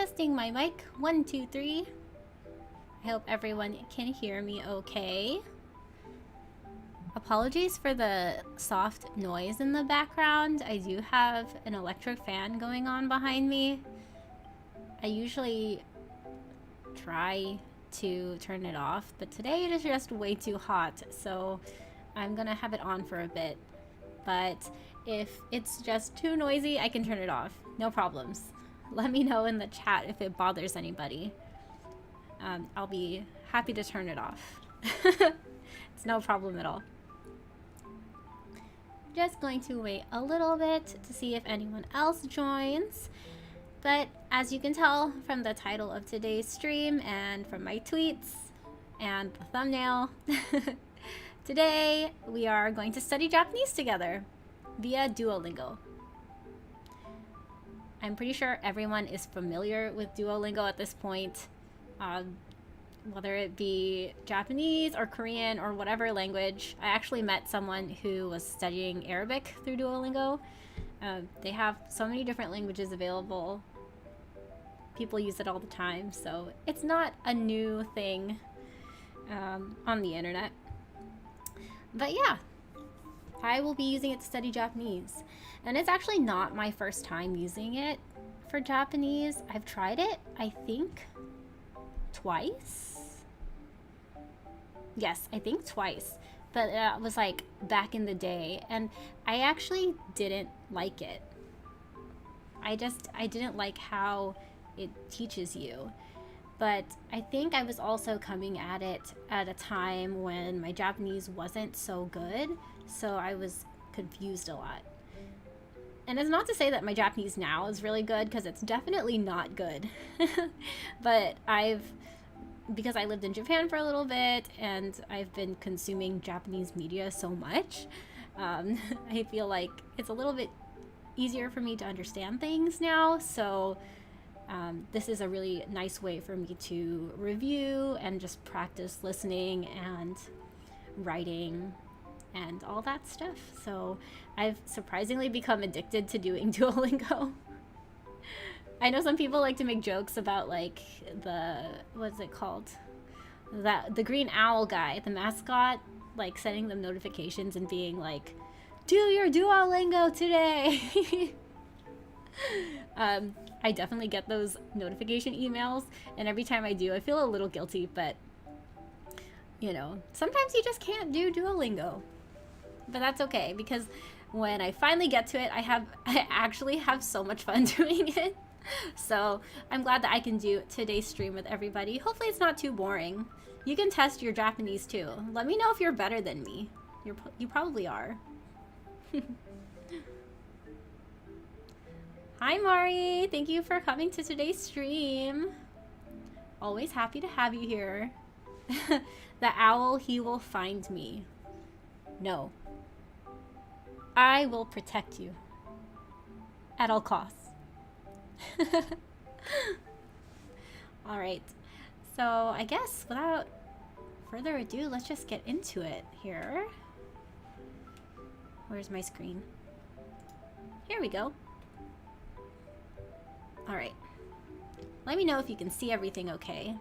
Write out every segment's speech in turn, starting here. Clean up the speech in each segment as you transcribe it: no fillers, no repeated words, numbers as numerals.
testing my mic. 1, 2, 3. I hope everyone can hear me okay. Apologies for the soft noise in the background. I do have an electric fan going on behind me. I usually try to turn it off, but today it is just way too hot, so I'm gonna have it on for a bit. But if it's just too noisy, I can turn it off. No problems. Let me know in the chat if it bothers anybody. I'll be happy to turn it off. It's no problem at all. Just going to wait a little bit to see if anyone else joins. But as you can tell from the title of today's stream and from my tweets and the thumbnail, today we are going to study Japanese together via Duolingo. I'm pretty sure everyone is familiar with Duolingo at this point. Whether it be Japanese or Korean or whatever language. I actually met someone who was studying Arabic through Duolingo. They have so many different languages available. People use it all the time, so it's not a new thing on the internet. But yeah, I will be using it to study Japanese. And it's actually not my first time using it for Japanese. I've tried it, I think, twice. Yes, I think twice. But it was like back in the day, and I actually didn't like it. I didn't like how it teaches you. But I think I was also coming at it at a time when my Japanese wasn't so good, so I was confused a lot. And it's not to say that my Japanese now is really good, because it's definitely not good. But because I lived in Japan for a little bit and I've been consuming Japanese media so much, I feel like it's a little bit easier for me to understand things now. So this is a really nice way for me to review and just practice listening and writing and all that stuff. So I've surprisingly become addicted to doing Duolingo. I know some people like to make jokes about like what's it called? The green owl guy, the mascot, like sending them notifications and being like, do your Duolingo today. I definitely get those notification emails, and every time I do, I feel a little guilty, but you know, sometimes you just can't do Duolingo. But that's okay, because when I finally get to it, I actually have so much fun doing it. So I'm glad that I can do today's stream with everybody. Hopefully it's not too boring. You can test your Japanese too. Let me know if you're better than me. You probably are. Hi Mari, thank you for coming to today's stream. Always happy to have you here. The owl, he will find me. No. I will protect you. At all costs. Alright. So I guess without further ado, let's just get into it here. Where's my screen? Here we go. Alright. Let me know if you can see everything okay.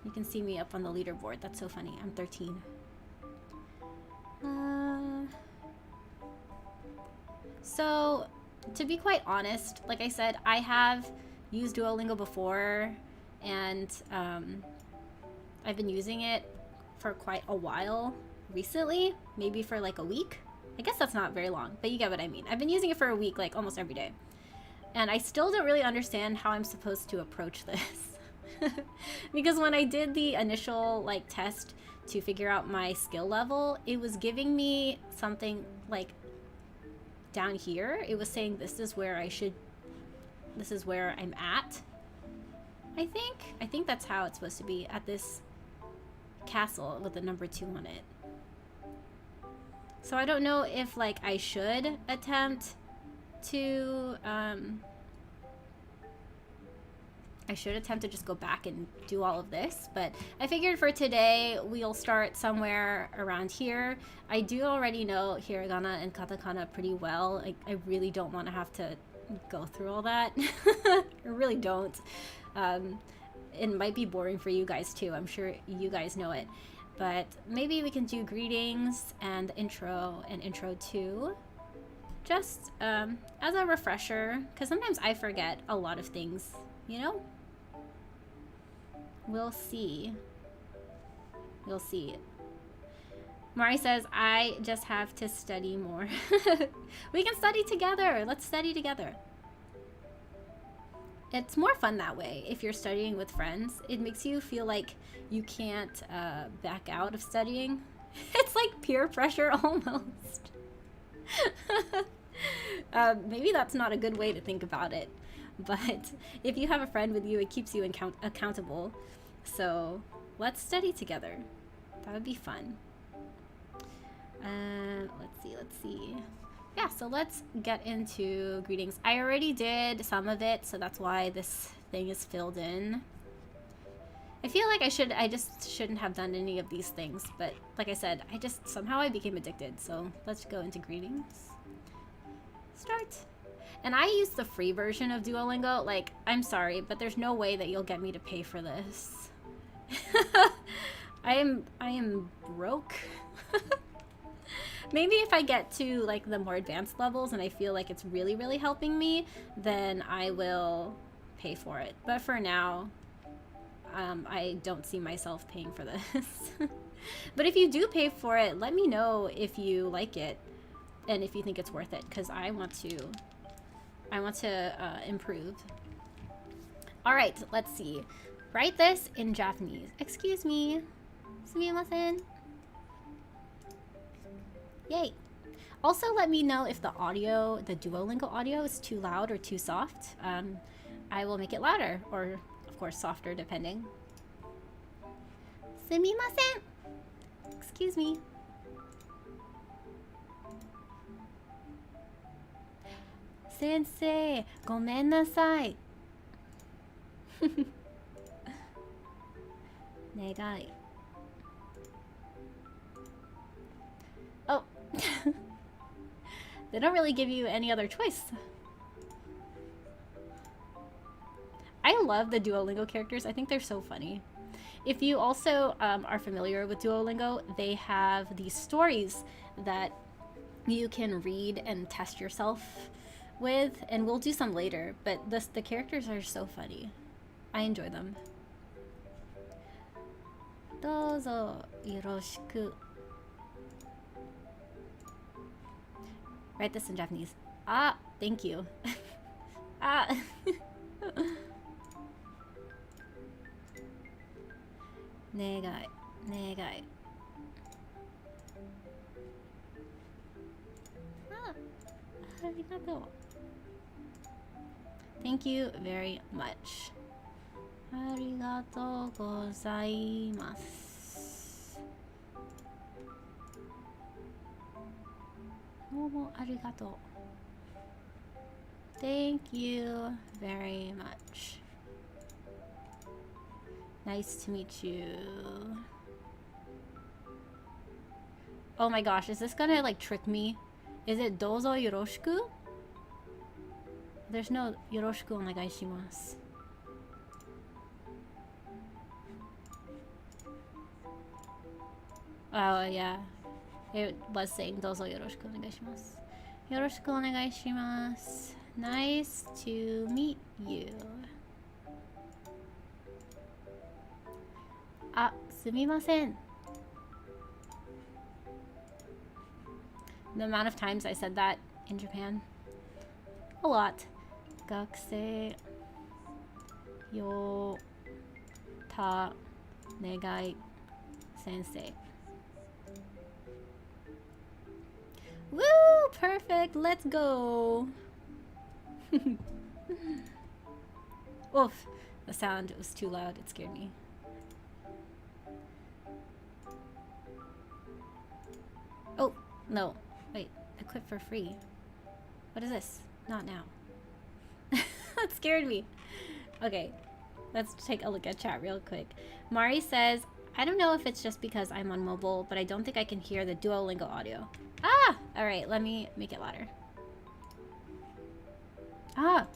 You can see me up on the leaderboard. That's so funny. I'm 13. So, to be quite honest, like I said, I have used Duolingo before, and I've been using it for quite a while recently, maybe for like a week. I guess that's not very long, but you get what I mean. I've been using it for a week, like almost every day. And I still don't really understand how I'm supposed to approach this. Because when I did the initial like test to figure out my skill level, it was giving me something like down here. It was saying this is where I'm at. I think that's how it's supposed to be, at this castle with the number 2 on it. So I don't know if like I should attempt to just go back and do all of this, but I figured for today we'll start somewhere around here. I do already know hiragana and katakana pretty well. I really don't want to have to go through all that. I really don't. It might be boring for you guys too. I'm sure you guys know it. But maybe we can do greetings and intro and intro 2. Just as a refresher, because sometimes I forget a lot of things, you know? We'll see. We'll see. Mari says, I just have to study more. We can study together. Let's study together. It's more fun that way if you're studying with friends. It makes you feel like you can't back out of studying. It's like peer pressure almost. Maybe that's not a good way to think about it. But if you have a friend with you, it keeps you accountable. So let's study together. That would be fun. Let's see. Yeah, so let's get into greetings. I already did some of it, so that's why this thing is filled in. I feel like I just shouldn't have done any of these things, but like I said, somehow I became addicted. So let's go into greetings. Start. And I use the free version of Duolingo. Like, I'm sorry, but there's no way that you'll get me to pay for this. I am broke. Maybe if I get to like the more advanced levels and I feel like it's really, really helping me, then I will pay for it. But for now, I don't see myself paying for this. But if you do pay for it, let me know if you like it and if you think it's worth it, because I want to improve. All right, let's see. Write this in Japanese. Excuse me. Sumimasen. Yay. Also, let me know if the audio, the Duolingo audio, is too loud or too soft. I will make it louder, or of course softer, depending. Sumimasen. Excuse me. Sensei, gomen nasai. Negai. Oh. They don't really give you any other choice. I love the Duolingo characters. I think they're so funny. If you also are familiar with Duolingo, they have these stories that you can read and test yourself with, and we'll do some later, but the characters are so funny. I enjoy them. Dozo yoroshiku. Write this in Japanese. Ah, thank you. Ah. Negai, negai. Ah, arigatou. Thank you very much. Arigatou gozaimasu. Domo arigatou. Thank you very much. Nice to meet you. Oh my gosh, is this gonna like trick me? Is it dozo yoroshiku? There's no yoroshiku onegai shimasu. Oh yeah. It was saying dozo yoroshiku onegai shimasu. Yoroshiku onegai shimasu. Nice to meet you. Ah, sumimasen. The amount of times I said that in Japan. A lot. Gakusei yo ta negai sensei. Woo! Perfect! Let's go! Oof. The sound was too loud. It scared me. Oh, no. Wait. Equip for free. What is this? Not now. That scared me. Okay. Let's take a look at chat real quick. Mari says, I don't know if it's just because I'm on mobile, but I don't think I can hear the Duolingo audio. Ah! Alright, let me make it louder. Ah.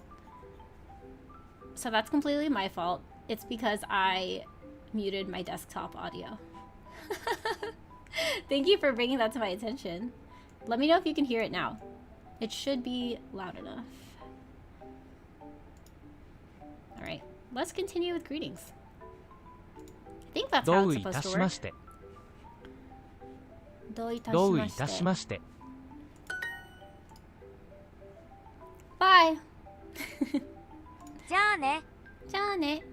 So that's completely my fault. It's because I muted my desktop audio. Thank you for bringing that to my attention. Let me know if you can hear it now. It should be loud enough. Alright, let's continue with greetings. I think that's how it's supposed to work. どういたしまして。Bye! じゃあね。じゃあね。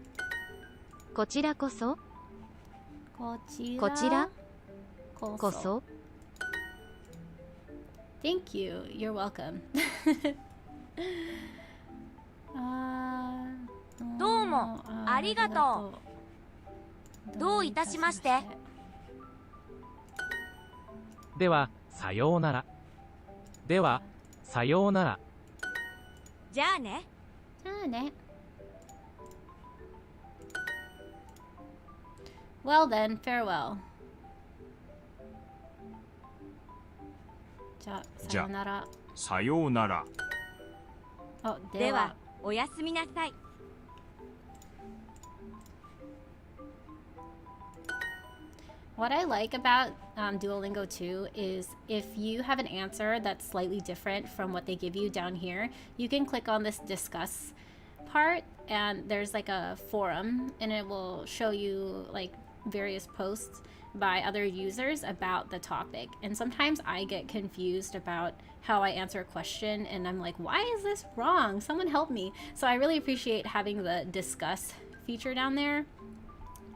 こちらこそ。こちらこそ。Thank you. You're welcome. どうもありがとう。どういたしまして。ではさようなら。ではさようなら。じゃあね。じゃあね。Well then, farewell. じゃあさようなら。さようなら。ではおやすみなさい。What I like about Duolingo 2 is if you have an answer that's slightly different from what they give you down here, you can click on this discuss part and there's like a forum and it will show you like various posts by other users about the topic. And sometimes I get confused about how I answer a question and I'm like, why is this wrong? Someone help me. So I really appreciate having the discuss feature down there.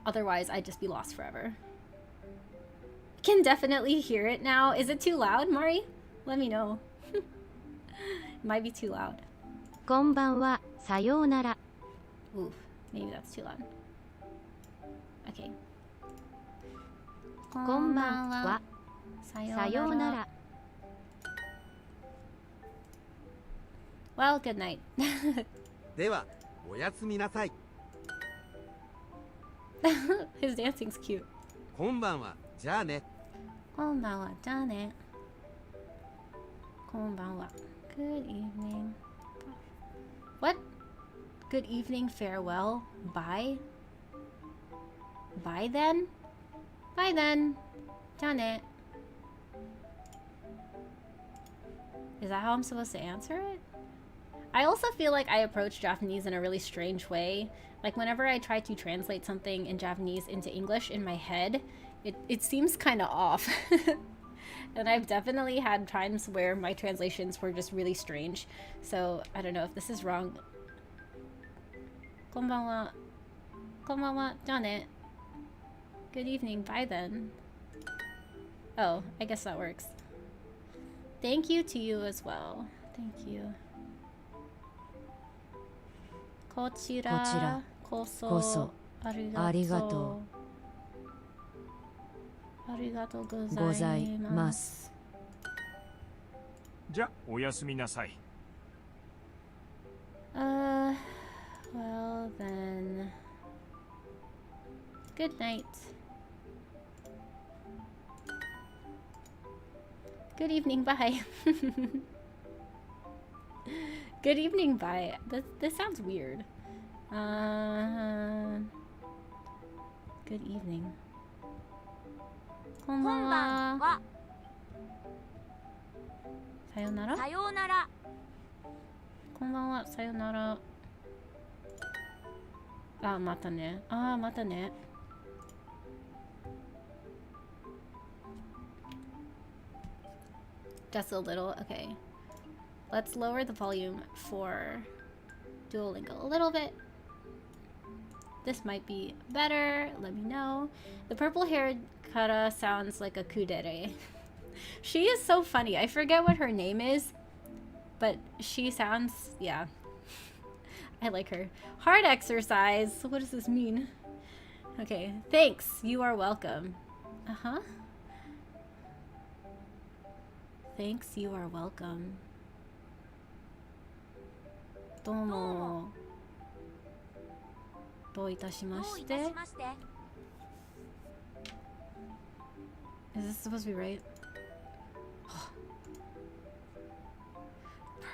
Otherwise, I'd just be lost forever. Can definitely hear it now. Is it too loud, Mari? Let me know. It might be too loud. こんばんは、さようなら。 Oof, maybe that's too loud. Okay. こんばんは、さようなら。 Well, good night. では、おやすみなさい。 His dancing's cute. こんばんは、じゃあね。こんばんは、じゃあね。こんばんは。Good evening. What? Good evening, farewell, bye? Bye then? Bye then. じゃあね. Is that how I'm supposed to answer it? I also feel like I approach Japanese in a really strange way. Like whenever I try to translate something in Japanese into English in my head, it seems kind of off. And I've definitely had times where my translations were just really strange. So I don't know if this is wrong. こんばんは。こんばんは。じゃあね. Good evening. Bye then. Oh, I guess that works. Thank you to you as well. Thank you. こちらこそありがとう。ありがとうございます。じゃ、おやすみなさい。Well then. Good night. Good evening, bye. Good evening, bye. This sounds weird. Good evening. こんばんは。さよなら。さようなら。こんばんは。さよなら。あ、またね。あ、またね。Just a little. Okay. Let's lower the volume for Duolingo a little bit. This might be better. Let me know. The purple-haired Kara sounds like a kudere. She is so funny. I forget what her name is, but she sounds, yeah. I like her. Hard exercise. What does this mean? Okay. Thanks. You are welcome. Uh-huh. Thanks. You are welcome. どうも。どういたしまして。Is this supposed to be right?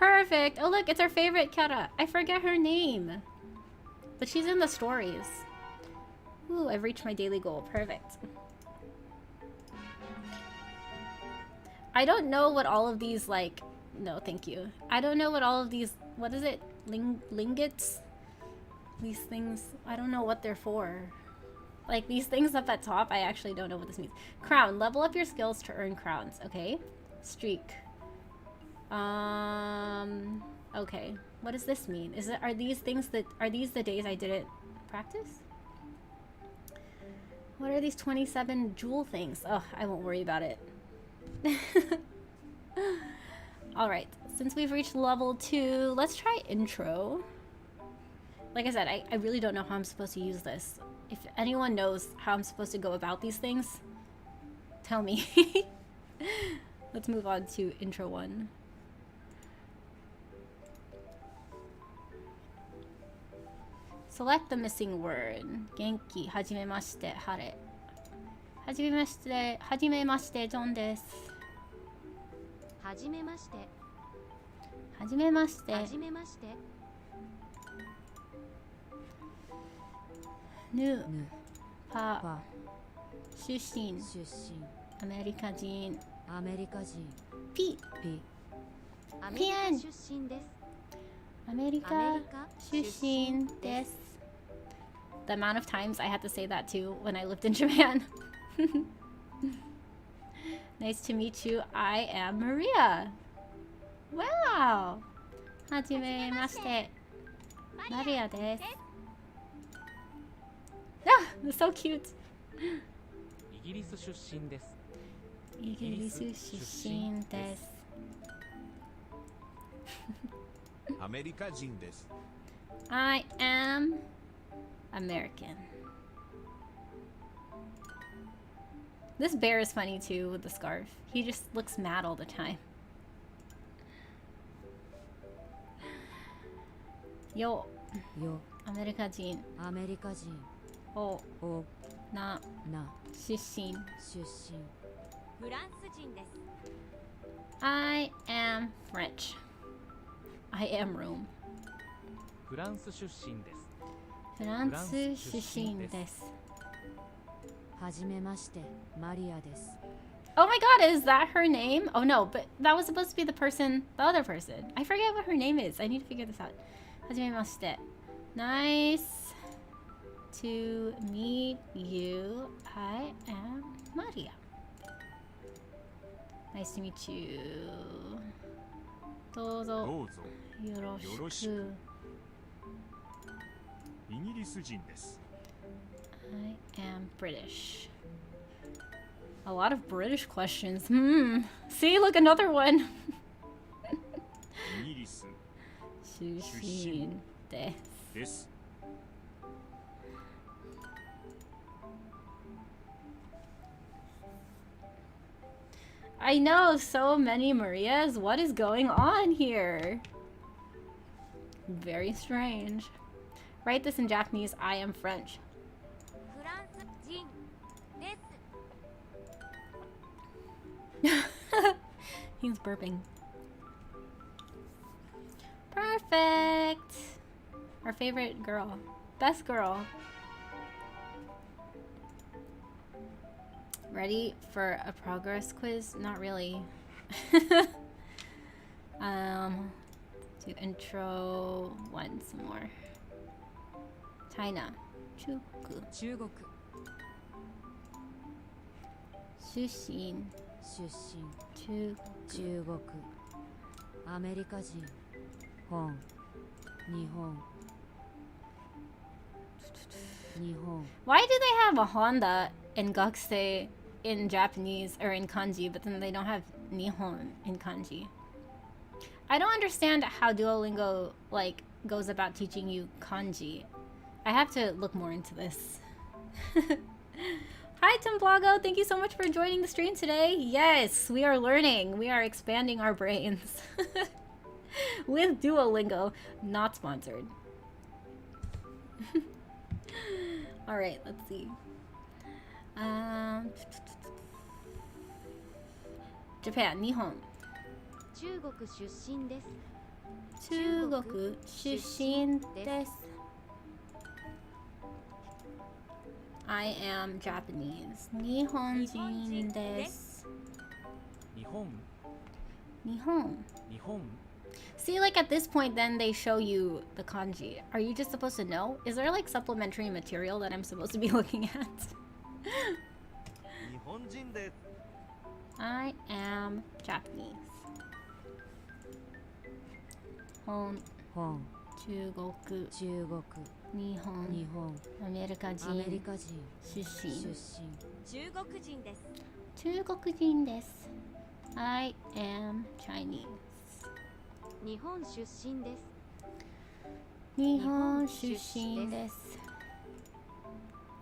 Perfect. Oh look, it's our favorite Kara. I forget her name. But she's in the stories. Ooh, I've reached my daily goal. Perfect. I don't know what all of these, like... No, thank you. I don't know what all of these... What is it? Lingots? These things... I don't know what they're for. Like, these things up at top, I actually don't know what this means. Crown. Level up your skills to earn crowns. Okay. Streak. Okay. What does this mean? Are these things that... Are these the days I didn't practice? What are these 27 jewel things? Ugh, I won't worry about it. Alright, since we've reached level 2, let's try intro. Like I said, I really don't know how I'm supposed to use this. If anyone knows how I'm supposed to go about these things, tell me. Let's move on to intro 1. Select the missing word. Genki, hajimemashite, hare. Hajimemashite, John desu. はじめまして。はじめまして。はじめまして。ぬ、パ、出身、出身。アメリカ人、アメリカ人。ピ、アメリカ出身です。アメリカ出身です。The amount of times I had to say that too when I lived in Japan. Nice to meet you. I am Maria. Wow. はじめまして。マリアです。Ah, that's so cute. イギリス出身です。イギリス出身です。アメリカ人です。I am American. This bear is funny too with the scarf. He just looks mad all the time. Yo. よ。アメリカ人。アメリカ人。お。お。な。な。出身。出身。フランス人です。I am French. I am Rome. フランス出身です。フランス出身です。はじめまして、マリアです。Oh my god, is that her name? Oh no, but that was supposed to be the person, the other person. I forget what her name is. I need to figure this out. はじめまして. Nice to meet you. I am Maria. Nice to meet you. どうぞどうぞよろしく。よろしく。イギリス人です。I am British. A lot of British questions. See, look, another one. イギリス出身です。です。I know so many Marias. What is going on here? Very strange. Write this in Japanese. I am French. フランス人です。 He's burping. Perfect. Our favorite girl. Best girl. Ready for a progress quiz? Not really. Do intro once more. China. 中国。中国。出身。出身。中中国。アメリカ人。本。日本。日本。 Why do they have a Honda and Gakusei in Japanese or in kanji, but then they don't have Nihon in kanji? I don't understand how Duolingo like goes about teaching you kanji. I have to look more into this. Hi Timblago, thank you so much for joining the stream today. Yes, we are learning. We are expanding our brains. With Duolingo, not sponsored. Alright, let's see. Japan, Nihon. 中国出身です。中国出身です。I am Japanese. 日本人です。日本日本。日本 See, like at this point, then they show you the kanji. Are you just supposed to know? Is there like supplementary material that I'm supposed to be looking at? 日本人です。 I am Japanese. 本、本中国、中国日本、日本アメリカ人、アメリカ人出身、出身中国人です。中国人です。I am Chinese. 日本出身です。日本出身です。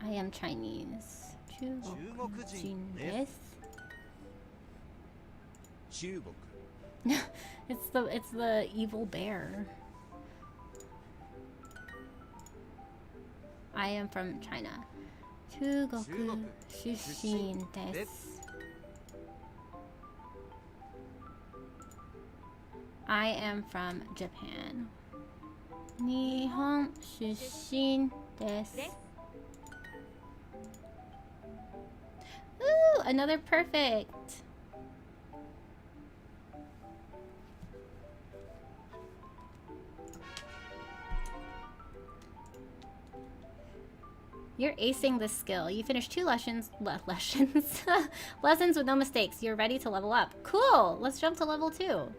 I am Chinese. 中国人です。中国 It's the evil bear. I am from China. 中国出身です。I am from Japan. 日本出身です。Ooh, another perfect. You're acing this skill. You finished 2 lessons lessons with no mistakes. You're ready to level up. Cool. Let's jump to level 2.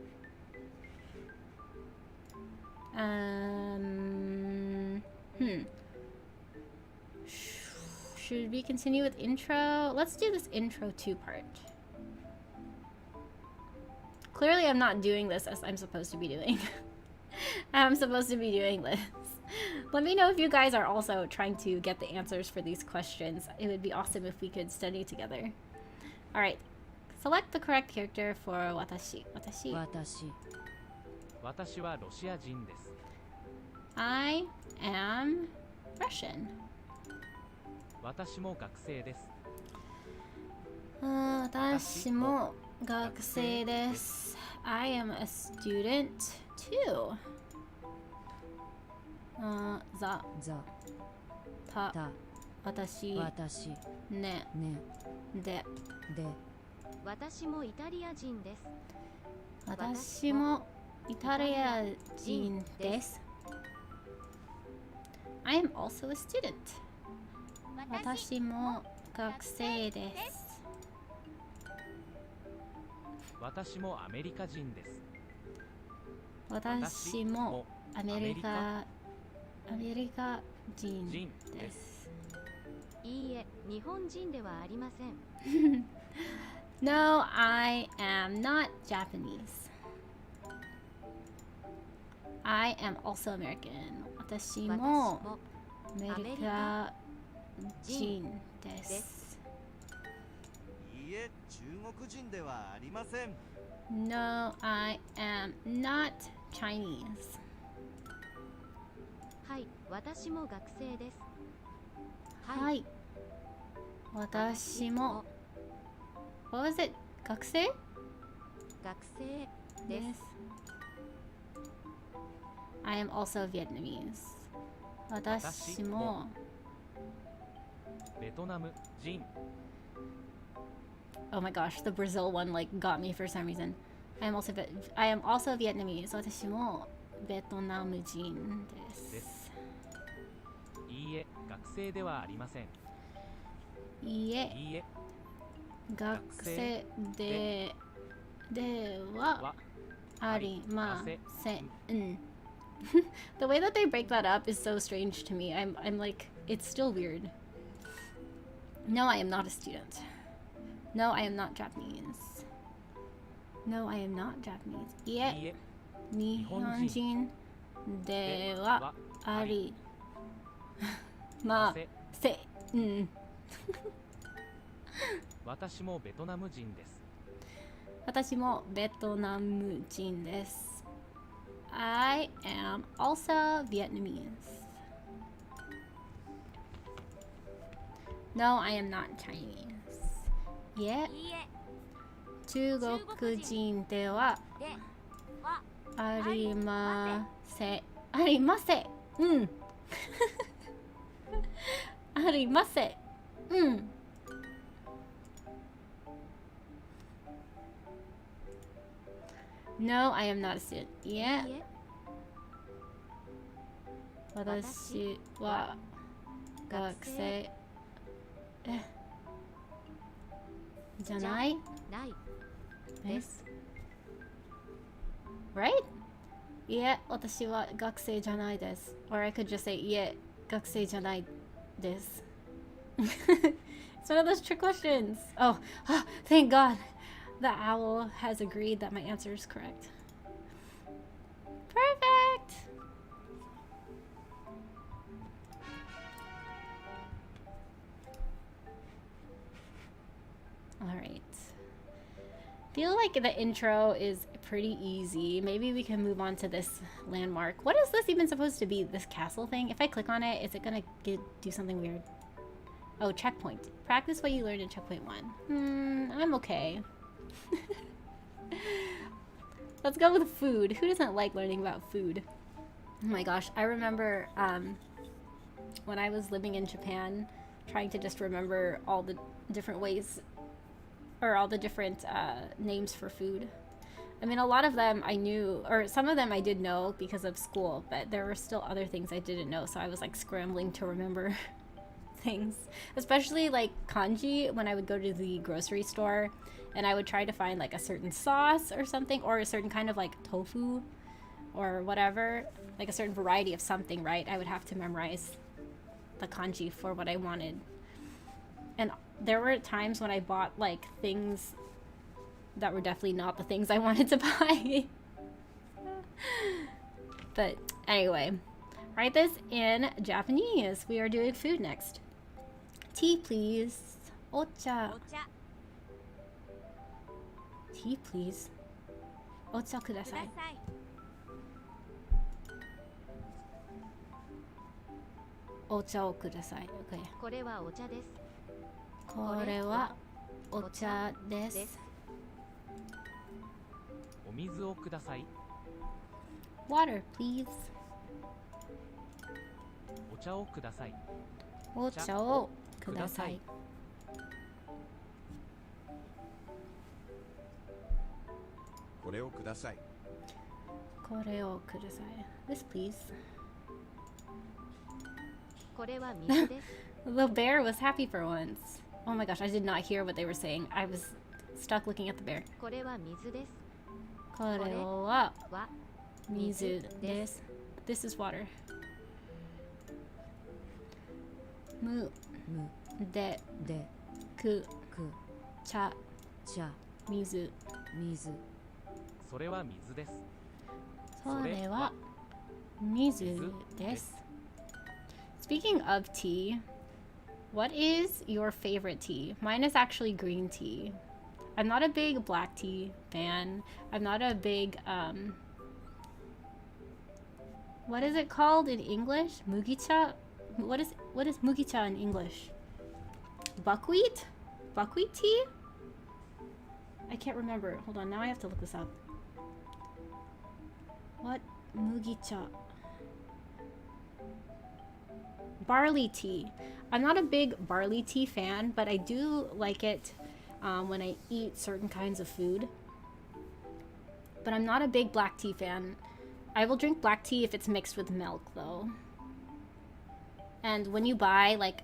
Should we continue with intro? Let's do this intro 2 part. Clearly I'm not doing this as I'm supposed to be doing. I'm supposed to be doing this. Let me know if you guys are also trying to get the answers for these questions. It would be awesome if we could study together. Alright. Select the correct character for watashi. Watashi. 私はロシア人です。 I am Russian. 私も学生です。私も学生です。I am a student too. ざた、た私、私ね、ねで、で私もイタリア人です。私もイタリア人です。I am also a student. 私も学生です。私もアメリカ人です。私もアメリカ人です。いいえ、日本人ではありません。No, I am not Japanese. I am also American. 私もアメリカ人です。いいえ、中国人ではありません。No, I am not Chinese. はい、私も学生です。はい。私も。What was it? 学生学生です。I am also Vietnamese. 私も。ベトナム人。 Oh my gosh, the Brazil one like got me for some reason. I am also Vietnamese. 私もベトナム人です。いいえ、学生ではありません。いいえ、いいえ、学生ではありません。The way that they break that up is so strange to me. I'm like, it's still weird. No, I am not a student. No, I am not Japanese. No, I am not Japanese. いえ、いいえ、日本人ではありません。私もベトナム人です。私もベトナム人です。I am also Vietnamese. No, I am not Chinese. いえ、いいえ、中国人では arimase. Arimase. Arimase. No, I am not a student. Yeah. いいえ私は学生じゃないないです。Right? いえ、私は学生じゃないです。Or I could just say いえ、学生じゃないです。It's one of those trick questions. Oh, thank God. The owl has agreed that my answer is correct. Perfect! Alright. Feel like the intro is pretty easy. Maybe we can move on to this landmark. What is this even supposed to be? This castle thing? If I click on it, is it gonna do something weird? Oh, checkpoint. Practice what you learned in checkpoint 1. I'm okay. Let's go with food. Who doesn't like learning about food? Oh my gosh, I remember when I was living in Japan, trying to just remember all the different ways, or all the different names for food. I mean, a lot of them I knew, or some of them I did know because of school, but there were still other things I didn't know, so I was like scrambling to remember things. Especially like kanji, when I would go to the grocery store and I would try to find like a certain sauce or something, or a certain kind of like tofu or whatever, like a certain variety of something, right? I would have to memorize the kanji for what I wanted. And there were times when I bought like things that were definitely not the things I wanted to buy. But anyway, write this in Japanese. We are doing food next. Tea, please. Ocha. お茶 Tea, please. Ocha ください。ください お茶をください。Okay. これはお茶ですこれはお茶です。ですお水をください。 Water, please. お茶をください。お茶をください。これをください。これをください。This, please. これは水です The bear was happy for once. Oh my gosh, I did not hear what they were saying. I was stuck looking at the bear. これは水ですこれはは水です。This is water. むむででくく茶茶水。水それは水です。それは水です。Speaking of tea, what is your favorite tea? Mine is actually green tea. I'm not a big black tea fan. I'm not a big what is it called in English? Mugicha? What is mugicha in English? Buckwheat? Buckwheat tea? I can't remember. Hold on, now I have to look this up. What mugicha? Barley tea. I'm not a big barley tea fan, but I do like it when I eat certain kinds of food. But I'm not a big black tea fan. I will drink black tea if it's mixed with milk, though. And when you buy like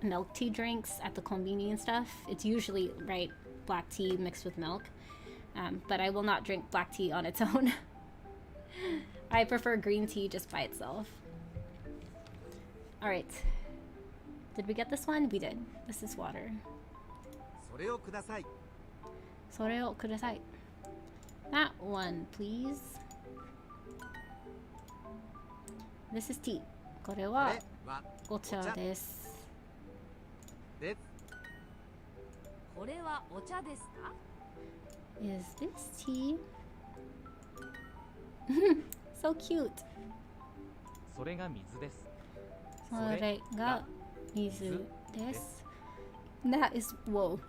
milk tea drinks at the konbini and stuff, it's usually, right, black tea mixed with milk. But I will not drink black tea on its own. I prefer green tea just by itself. Alright. Did we get this one? We did. This is water. それをください。それをください. That one, please. This is tea. これこはれはお茶です。です。これはお茶ですか Is this tea? So cute. それが水です。それが水です。That is, whoa.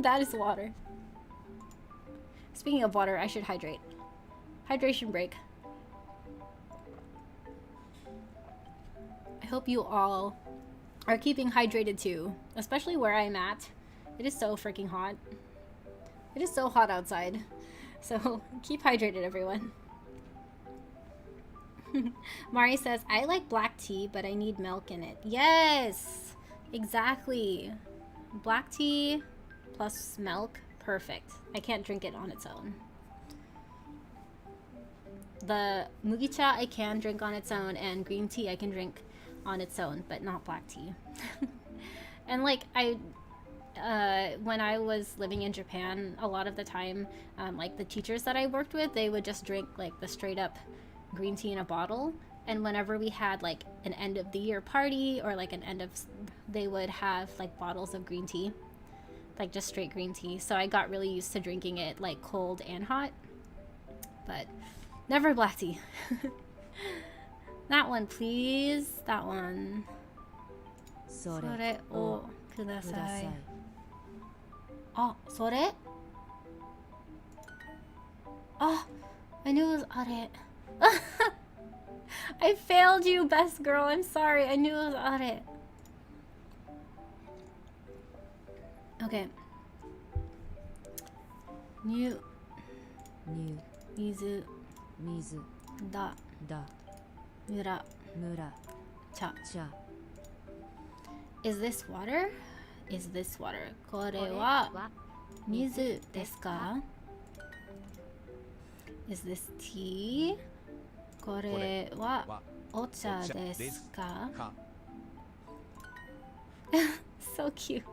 That is water. Speaking of water, I should hydrate. Hydration break. hope you all are keeping hydrated too, especially where I'm at. It is so freaking hot. It is so hot outside. So keep hydrated, everyone. Mari says, I like black tea, but I need milk in it. Yes, exactly. Black tea plus milk, perfect. I can't drink it on its own. The mugicha I can drink on its own, and green tea I can drink on its own, but not black tea. And like when I was living in Japan, a lot of the time, like the teachers that I worked with, they would just drink like the straight up green tea in a bottle. And whenever we had like an end of the year party or like they would have like bottles of green tea, like just straight green tea. So I got really used to drinking it like cold and hot, but never black tea. That one, please. That one. それをください。あ、それ? Oh, I knew it was あれ. I failed you, best girl. I'm sorry. I knew it was あれ. Okay. New. 水 だ 村 茶 Is this water? Is this water? これは水ですか? Is this tea? これはお茶ですか? So cute.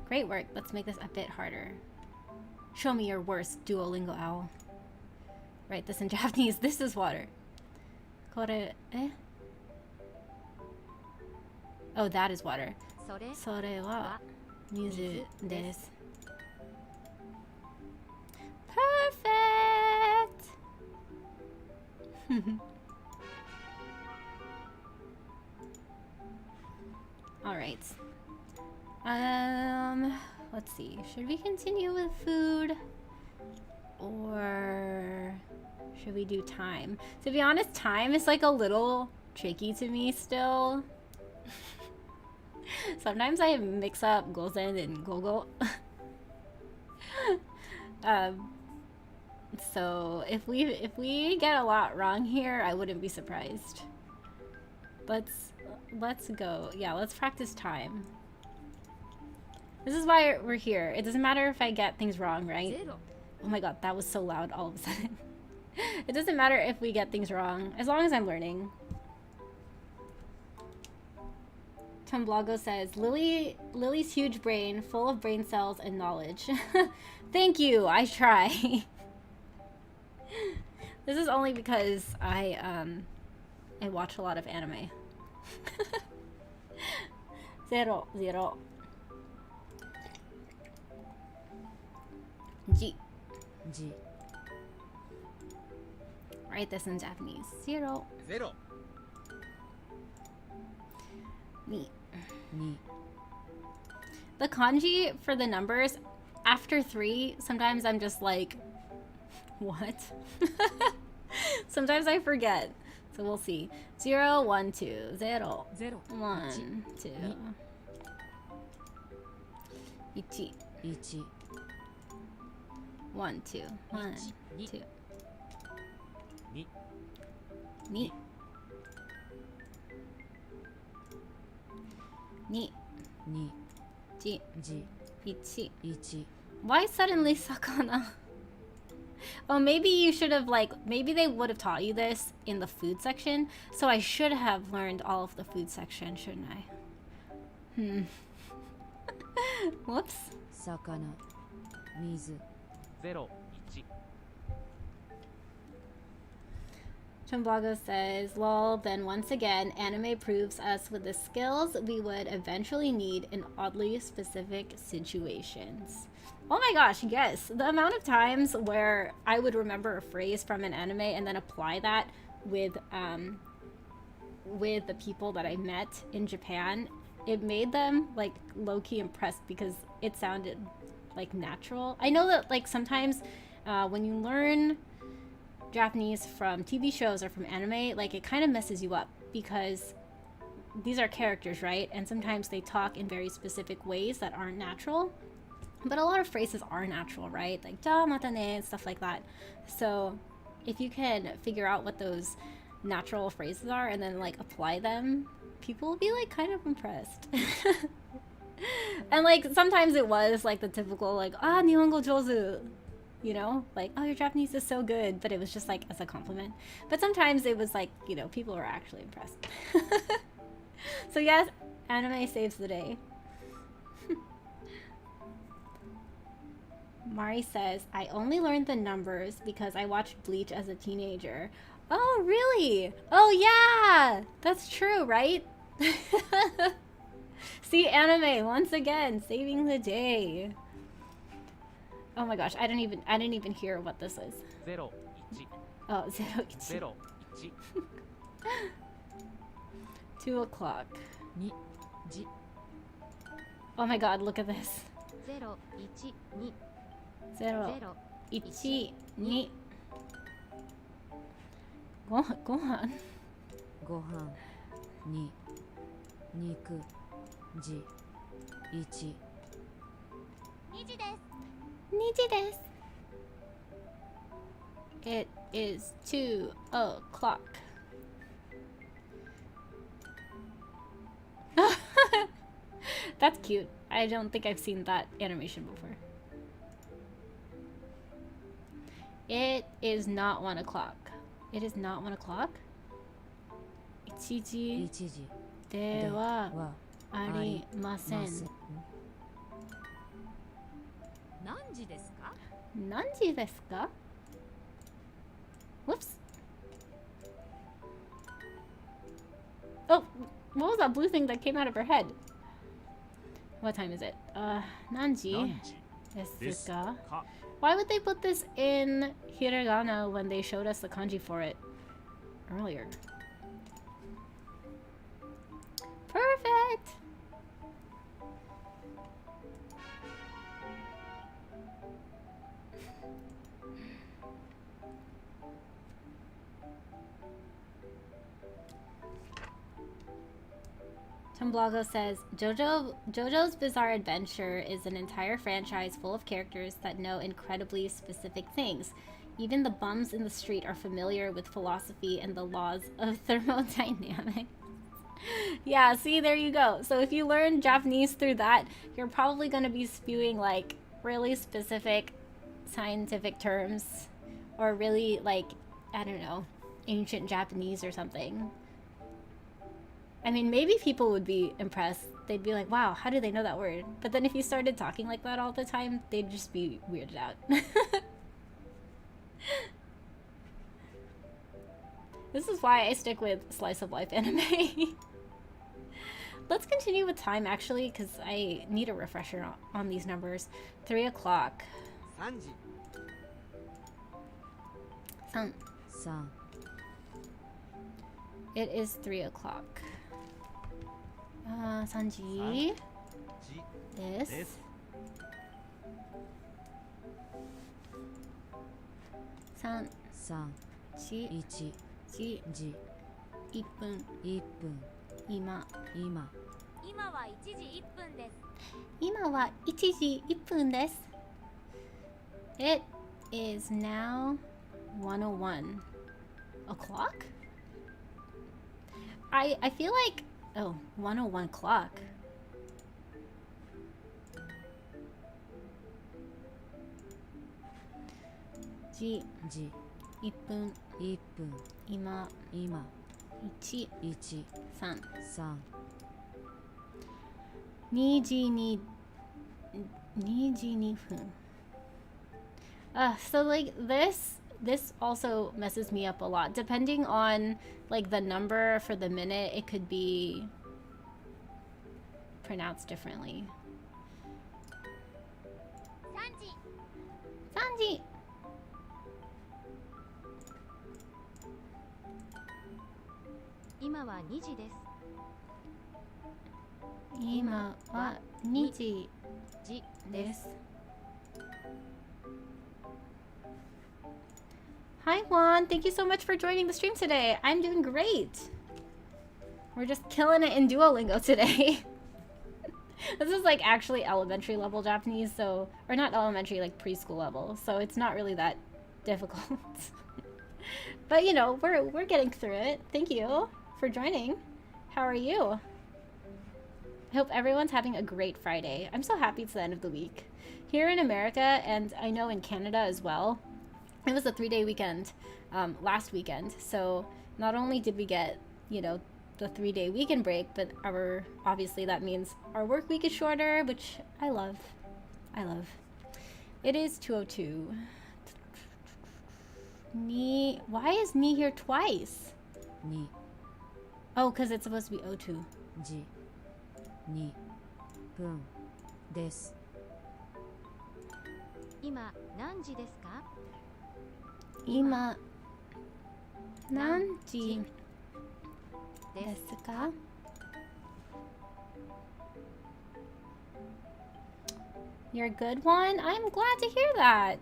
Great work. Let's make this a bit harder. Show me your worst, Duolingo owl. Write this in Japanese. This is water. これ, Oh, that is water. それは水です. Perfect! Alright. Let's see. Should we continue with food? Or should we do time? To be honest, time is like a little tricky to me still. Sometimes I mix up gozen and gogo. So if we get a lot wrong here, I wouldn't be surprised. Let's go. Yeah, let's practice time. This is why we're here. It doesn't matter if I get things wrong, right? Oh my god, that was so loud all of a sudden. It doesn't matter if we get things wrong, as long as I'm learning. Tumblago says, Lily's huge brain, full of brain cells and knowledge. Thank you, I try. This is only because I watch a lot of anime. 0 0 G. Write this in Japanese. 0 Ni. The kanji for the numbers after 3, sometimes I'm just like, what? Sometimes I forget. So we'll see. 0 1 2 0 1 2 1 1 2 1 2 Ni. Ji. Ichi. Why suddenly sakana? Oh, maybe you should have maybe they would have taught you this in the food section. So I should have learned all of the food section, shouldn't I? Whoops. Sakana. Mizu. 0 1 Chumblago says, lol, then once again, anime proves us with the skills we would eventually need in oddly specific situations. Oh my gosh, yes. The amount of times where I would remember a phrase from an anime and then apply that with the people that I met in Japan, it made them like low-key impressed because it sounded like natural. I know that like sometimes when you learn Japanese from TV shows or from anime, like it kind of messes you up because these are characters, right? And sometimes they talk in very specific ways that aren't natural. But a lot of phrases are natural, right? Like ja mata ne and stuff like that. So if you can figure out what those natural phrases are and then like apply them, people will be like kind of impressed. And like sometimes it was like the typical like nihongo jouzu, you know, like oh your Japanese is so good, but it was just like as a compliment. But sometimes it was like, you know, people were actually impressed. So yes, anime saves the day. Mari says, I only learned the numbers because I watched Bleach as a teenager. Oh, really? Oh, yeah! That's true, right? See, anime, once again, saving the day. Oh my gosh, I didn't even hear what this is. 0、1、Oh, 01. 0、1、2 o'clock. 2時 Oh my god, look at this. 0、1、2、 0、 0、 1、2。ご飯ご飯2肉時1 2時です 2時です。It is 2 o'clock. That's cute. I don't think I've seen that animation before. It is not 1 o'clock. It is not 1 o'clock? 1時1時でははありません。何時ですか？何時ですか? Whoops. Oh, what was that blue thing that came out of her head? What time is it? 何時ですか? Why would they put this in hiragana when they showed us the kanji for it earlier? Perfect! Tumblago says, JoJo's Bizarre Adventure is an entire franchise full of characters that know incredibly specific things. Even the bums in the street are familiar with philosophy and the laws of thermodynamics. Yeah, see, there you go. So if you learn Japanese through that, you're probably going to be spewing like really specific scientific terms or really like, I don't know, ancient Japanese or something. I mean, maybe people would be impressed. They'd be like, wow, how do they know that word? But then if you started talking like that all the time, they'd just be weirded out. This is why I stick with slice of life anime. Let's continue with time actually, because I need a refresher on these numbers. 3 o'clock. 3時 3. 3 It is 3 o'clock. 3時です。3 3 1 1 時時1分1分今今は1時1分です今は1時1分です。It is now 1:01 o'clock? I feel like 1:01 clock. Ji 時1分1分今今1 1 3 3 2時に2時2分. So like this also messes me up a lot. Depending on like the number for the minute, it could be pronounced differently. 3時3時今は2時です今は2時時です。Hi Juan, thank you so much for joining the stream today. I'm doing great. We're just killing it in Duolingo today. This is like actually elementary level Japanese, so, or not elementary, like preschool level, so it's not really that difficult. But you know, we're getting through it. Thank you for joining. How are you? I hope everyone's having a great Friday. I'm so happy it's the end of the week. Here in America, and I know in Canada as well, it was a 3-day weekend last weekend. So not only did we get, you know, the 3-day weekend break, but obviously that means our work week is shorter, which I love. I love. It is 2:02. Why is ni here twice? に Oh, because it's supposed to be O2. 時2分です。今何時ですか？今何時ですか? You're a good one? I'm glad to hear that.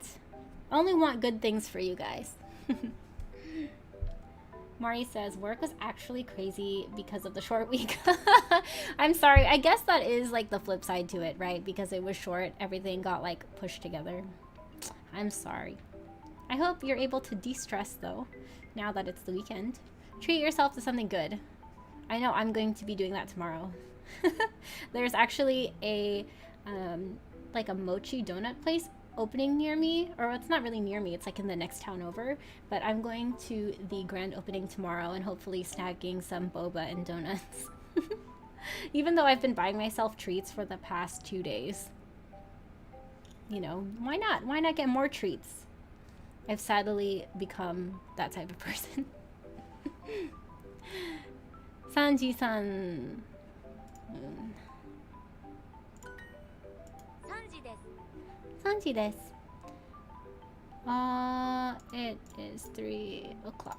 I only want good things for you guys. Mari says, work was actually crazy because of the short week. I'm sorry. I guess that is like the flip side to it, right? Because it was short, everything got like pushed together. I'm sorry. I hope you're able to de-stress though, now that it's the weekend. Treat yourself to something good. I know I'm going to be doing that tomorrow. There's actually a like a mochi donut place opening near me, or it's not really near me, it's like in the next town over, but I'm going to the grand opening tomorrow and hopefully snagging some boba and donuts. Even though I've been buying myself treats for the past 2 days. You know, why not? Why not get more treats? I've sadly become that type of person. Sanji-san. 3時です. It is 3 o'clock.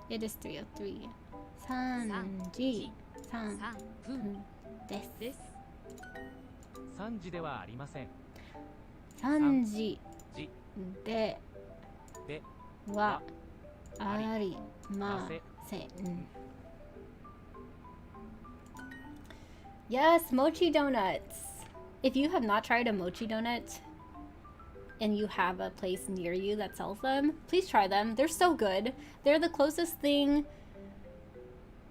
It is 3:03. 3時3分です。3時ではありません。3時ではありません。Yes, mochi donuts. If you have not tried a mochi donut and you have a place near you that sells them, please try them. They're so good. They're the closest thing.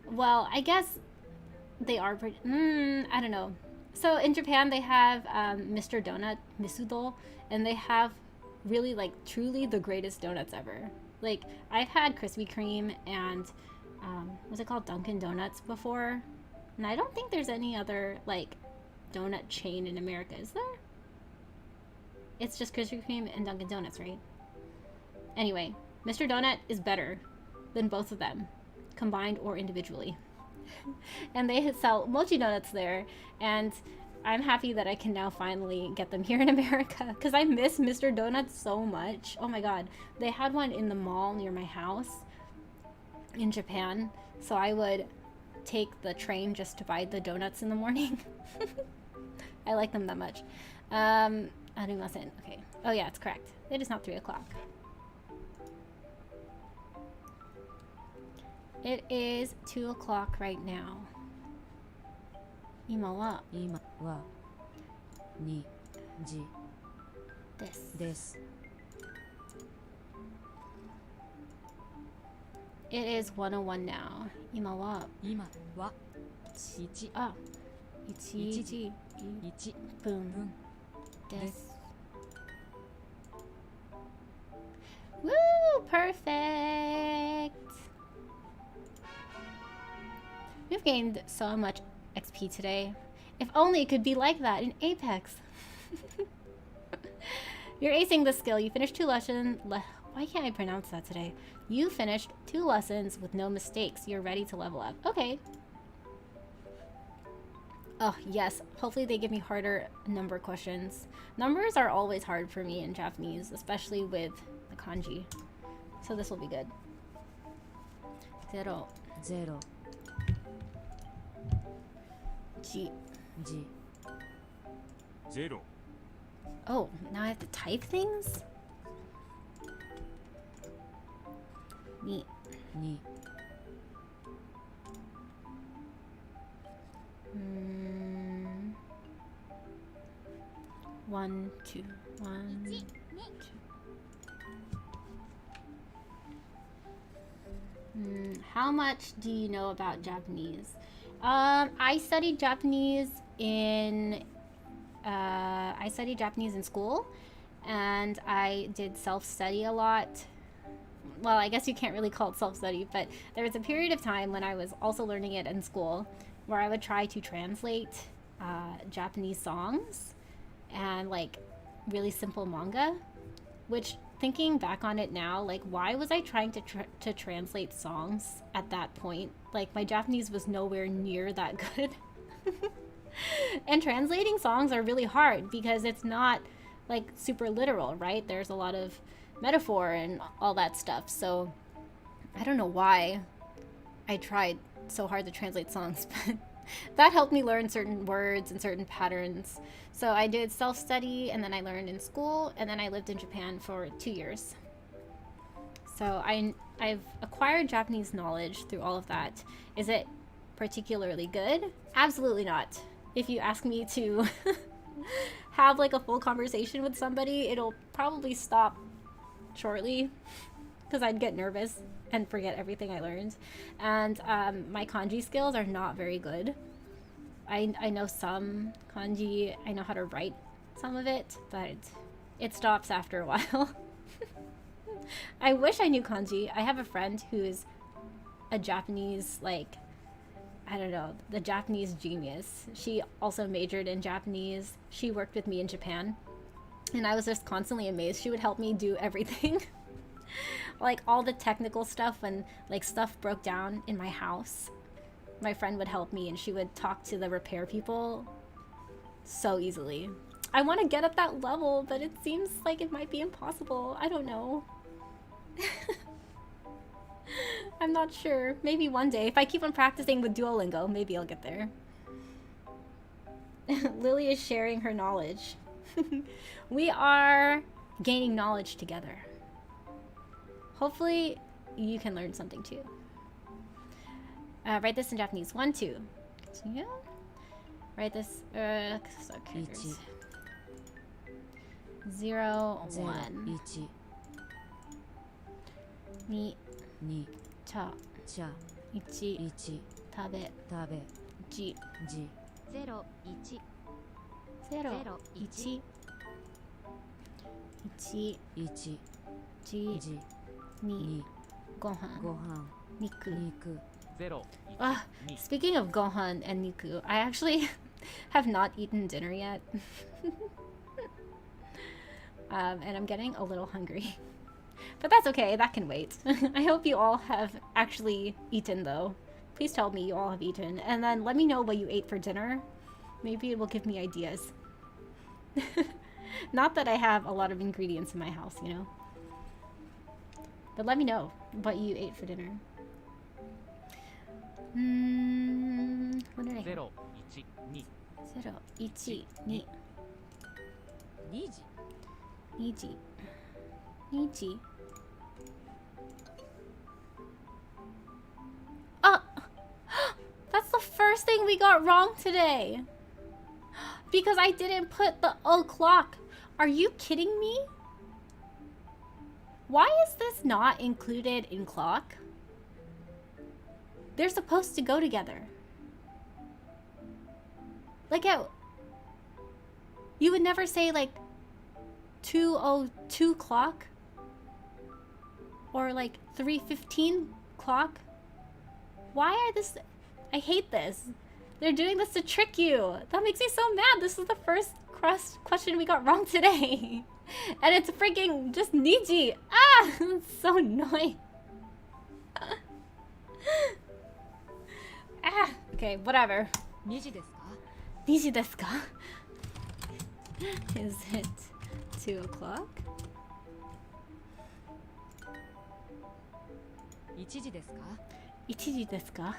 Well, I guess they are pretty. I don't know. So in Japan, they have Mr. Donut, Misudo, and they have really like truly the greatest donuts ever. Like I've had Krispy Kreme and what's it called, Dunkin' Donuts before, and I don't think there's any other like donut chain in America, is there? It's just Krispy Kreme and Dunkin' Donuts, right? Anyway, Mr. Donut is better than both of them, combined or individually. And they sell mochi donuts there, and I'm happy that I can now finally get them here in America, because I miss Mr. Donuts so much. Oh my god. They had one in the mall near my house in Japan, so I would take the train just to buy the donuts in the morning. I like them that much. Arimasen. Okay. Oh yeah, it's correct. It is not 3 o'clock. It is 2 o'clock right now. 今は2時です。It is 1:01 now. 今は1分です。Woo! Perfect! We've gained so much XP today. If only it could be like that in Apex. You're acing the skill. You finished 2 lessons. Why can't I pronounce that today? You finished 2 lessons with no mistakes. You're ready to level up. Okay. Oh, yes. Hopefully they give me harder number questions. Numbers are always hard for me in Japanese, especially with the kanji. So this will be good. 0 G. 0 Oh, now I have to type things? Ni. に One, two, one, two. How much do you know about Japanese? I studied Japanese in school, and I did self-study a lot. Well, I guess you can't really call it self-study, but there was a period of time when I was also learning it in school where I would try to translate Japanese songs and like really simple manga, which, thinking back on it now, like, why was I trying to translate songs at that point? Like, my Japanese was nowhere near that good. And translating songs are really hard because it's not like super literal, right? There's a lot of metaphor and all that stuff. So I don't know why I tried so hard to translate songs, but that helped me learn certain words and certain patterns. So I did self-study, and then I learned in school, and then I lived in Japan for 2 years. So I've acquired Japanese knowledge through all of that. Is it particularly good? Absolutely not. If you ask me to have like a full conversation with somebody, it'll probably stop shortly because I'd get nervous and forget everything I learned. And my kanji skills are not very good. I know some kanji, I know how to write some of it, but it stops after a while. I wish I knew kanji. I have a friend who's a Japanese, like, I don't know, the Japanese genius. She also majored in Japanese. She worked with me in Japan, and I was just constantly amazed. She would help me do everything. Like all the technical stuff, when like stuff broke down in my house, my friend would help me, and she would talk to the repair people so easily. I want to get at that level, but it seems like it might be impossible. I don't know. I'm not sure. Maybe one day, if I keep on practicing with Duolingo, maybe I'll get there. Lily is sharing her knowledge. We are gaining knowledge together. Hopefully, you can learn something too. Write this in Japanese. 1, 2. Continue. Write this. Start characters. 0, 1. 2. に 茶。茶 1. 1食べ。食べ じ。じ0、1、 0、1。1。 1じ。じ2。 2ご飯。ご飯肉。肉 Speaking of gohan and niku, I actually have not eaten dinner yet. And I'm getting a little hungry. But that's okay, that can wait. I hope you all have actually eaten though. Please tell me you all have eaten, and then let me know what you ate for dinner. Maybe it will give me ideas. Not that I have a lot of ingredients in my house, you know. But let me know what you ate for dinner. What did I have? 0、1、2 0、1、2。 2時 2時。2時。That's the first thing we got wrong today. Because I didn't put the o'clock. Are you kidding me? Why is this not included in clock? They're supposed to go together. Like, you would never say like 2:02 clock or like 3:15 clock. Why are this? I hate this. They're doing this to trick you. That makes me so mad. This is the first question we got wrong today. And it's freaking just Niji. Ah! It's so annoying. Ah! Okay, whatever. 2時ですか Niji desu ka? Is it 2 o'clock? 1時ですか 1時desu ka?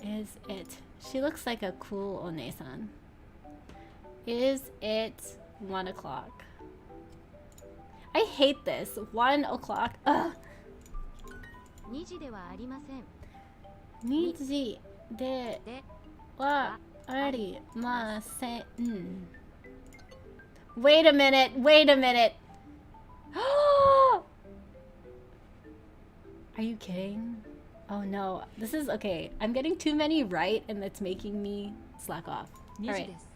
Is it? She looks like a cool one-san. Is it 1 o'clock? I hate this. 1 o'clock. Ugh. 2時ではありません。2時でではありません。Wait a minute, wait a minute. Are you kidding? Oh no, this is okay. I'm getting too many right and it's making me slack off. 2 All 時 right. です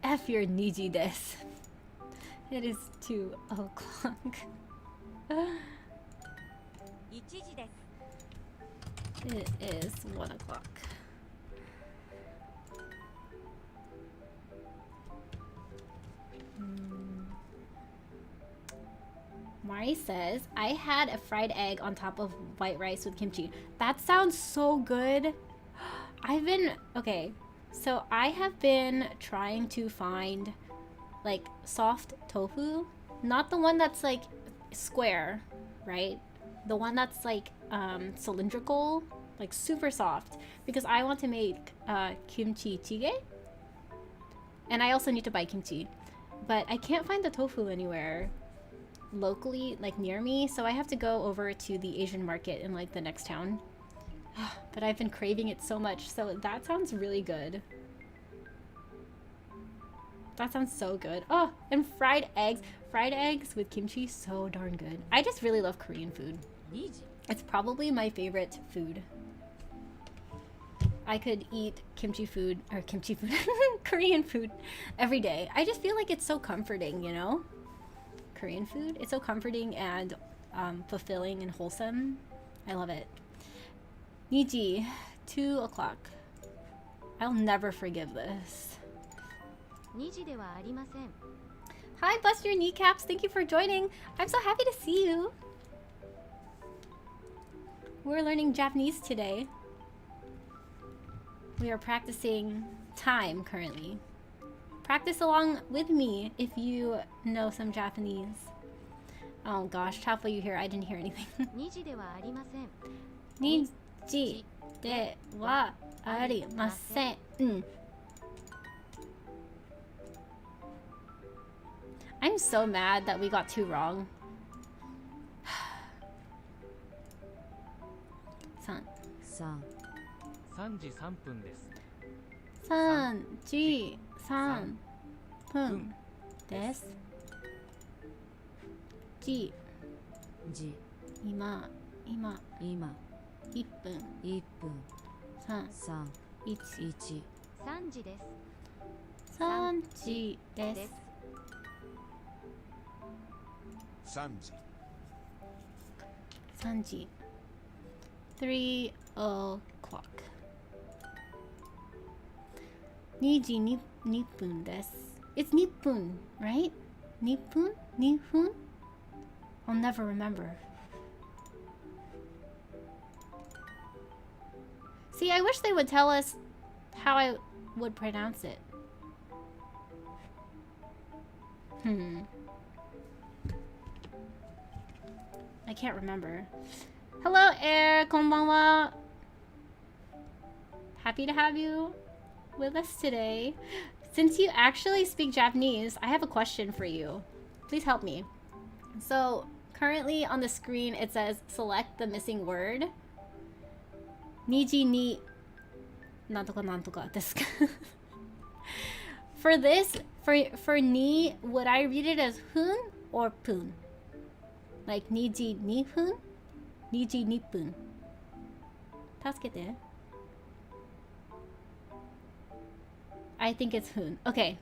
F your niji des. It is 2 o'clock. 1時です It is 1 o'clock. Mari says, I had a fried egg on top of white rice with kimchi. That sounds so good. Okay, so I have been trying to find like soft tofu, not the one that's like square, right? The one that's like cylindrical, like super soft, because I want to make kimchi jjigae. And I also need to buy kimchi, but I can't find the tofu anywhere locally, like near me, so I have to go over to the Asian market in like the next town. But I've been craving it so much, so that sounds really good. That sounds so good. Oh, and fried eggs with kimchi, so darn good. I just really love Korean food. 2時 It's probably my favorite food. I could eat kimchi food, Korean food every day. I just feel like it's so comforting, you know? Korean food. It's so comforting and fulfilling and wholesome. I love it. Niji, 2 o'clock. I'll never forgive this. 2時ではありません。 Hi, Bust Your Kneecaps. Thank you for joining. I'm so happy to see you. We're learning Japanese today. We are practicing time currently. Practice along with me if you know some Japanese. Oh gosh, Chapel, you hear? I didn't hear anything. 2時ではありません。 Niji de wa arimasen. I'm so mad that we got 2 wrong. 3 3 3時3分です。 3時3分です。じ時今今1分1分3 3 1 1 3時です。 3時でですす。 3時3時3 o'clock 2時2分です。 It's 2分, right? 2分 2分 I'll never remember. See, I wish they would tell us how I would pronounce it. I can't remember. Hello, Air. Konbanwa. Happy to have you with us today. Since you actually speak Japanese, I have a question for you. Please help me. So, currently on the screen it says select the missing word. Niji ni nantoka nantoka desu. For this, for ni, would I read it as hun or pun? Like niji ni hun? Niji ni pun. Tasukete. I think it's hun. Okay.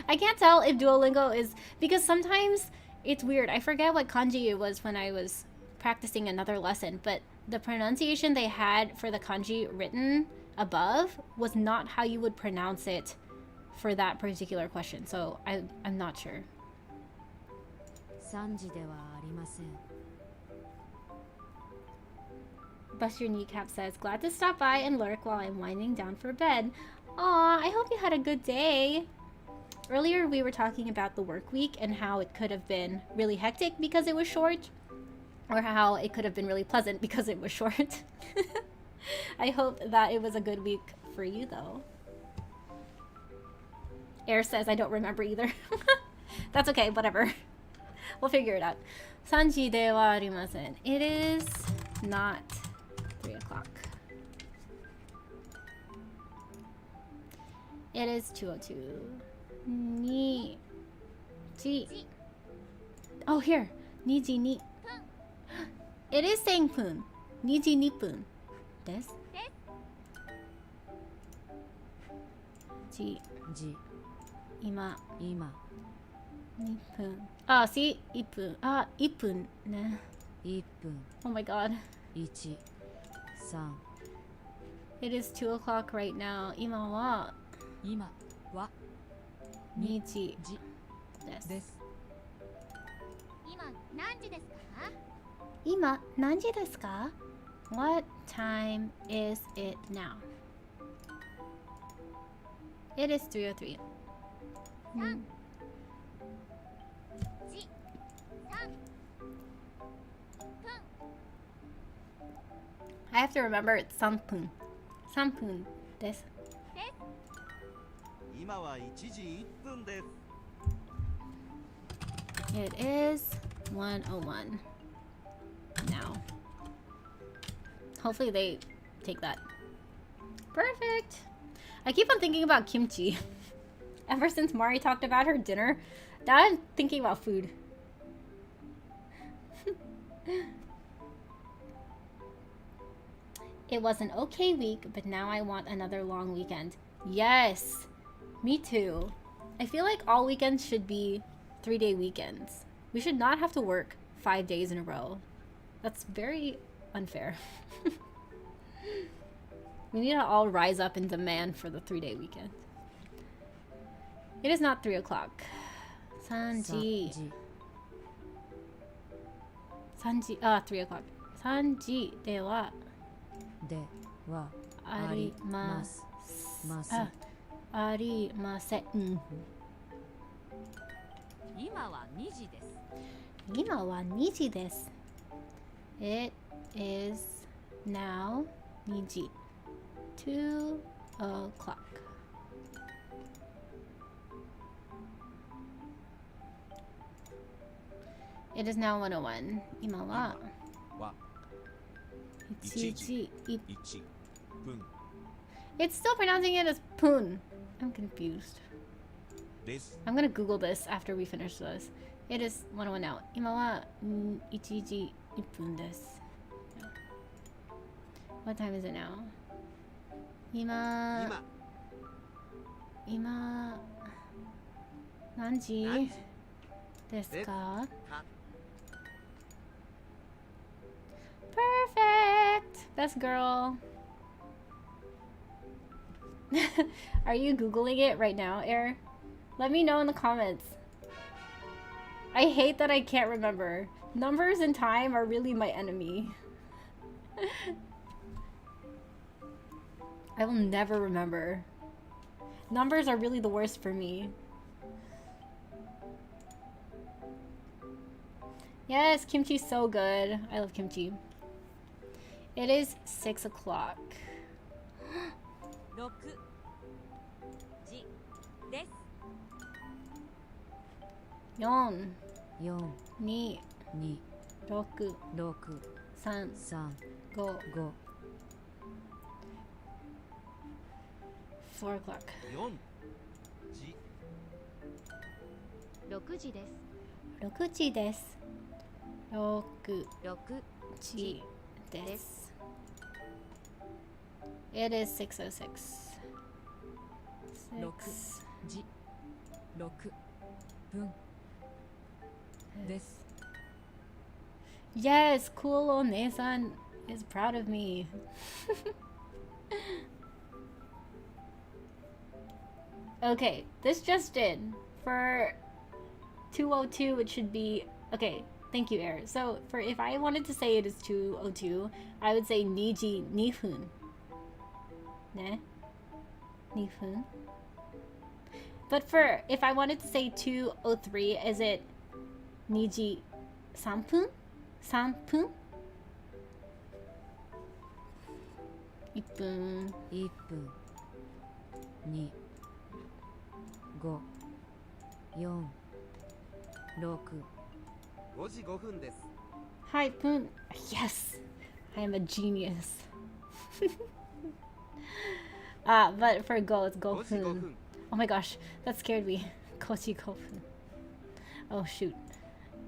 I can't tell if Duolingo is... Because sometimes it's weird. I forget what kanji it was when I was practicing another lesson. But the pronunciation they had for the kanji written above was not how you would pronounce it for that particular question. So I'm not sure. 3時ではありません Bust Your Kneecap says, glad to stop by and lurk while I'm winding down for bed. Aw, I hope you had a good day. Earlier we were talking about the work week and how it could have been really hectic because it was short, or how it could have been really pleasant because it was short. I hope that it was a good week for you though. Air says I don't remember either. That's okay, whatever. We'll figure it out. 3時ではありません. It is not 3 o'clock. It is 2:02. 2時. Oh, here. 2時2. It is saying 分. 2時2分です。じ今2分。あ、see? 1分。あ、1分ね。1分 Oh my god. 1 3 It is 2 o'clock right now. 今は今は2時時です。です今何時ですか？今何時ですか？ What time is it now? It is 3:03. 時3 I have to remember it's 3分。3分です。今は1時1分です。 It is 1:01 now. Hopefully they take that. Perfect. I keep on thinking about kimchi. Ever since Mari talked about her dinner, now I'm thinking about food. It was an okay week, but now I want another long weekend. Yes, me too. I feel like all weekends should be 3-day weekends. We should not have to work 5 days in a row. That's very unfair. We need to all rise up and demand for the 3-day weekend. It is not 3 o'clock. 3時 3 o'clock. 3時ではではありますありません。今は2時です。今は2時です。It is now 2時。2 o'clock. It is now 1:01. 今は1時1 1分 It's still pronouncing it as pun. I'm confused. です。 I'm gonna Google this after we finish this. It is 1:01 now. 今は1時1分です。What time is it now? 今何時ですか？ Perfect! Best girl. Are you Googling it right now, Air? Let me know in the comments. I hate that I can't remember. Numbers and time are really my enemy. I will never remember. Numbers are really the worst for me. Yes, kimchi's so good. I love kimchi. It is 6 o'clock. 6時です。4 4 2 2 6 6 3 3 5 5 4 o'clock. 4時6時です。6時です。6 6時です。It is 6:06. 6時6分です。 Yes, cool old Nesan is proud of me. Okay, this just in. For 2:02, it should be... Okay, thank you, Air. So, for if I wanted to say it is 2:02, I would say 2時2分. Ne? 2分. But for... If I wanted to say 2:03, is it 2時3分? 3分? 1分. 1分2 5 4 6 5時5分です。 Hi, Poon. Yes, I am a genius. But for go, it's 5時5 Gopun. 分 Oh my gosh, that scared me. Kochi Gopun. Oh shoot.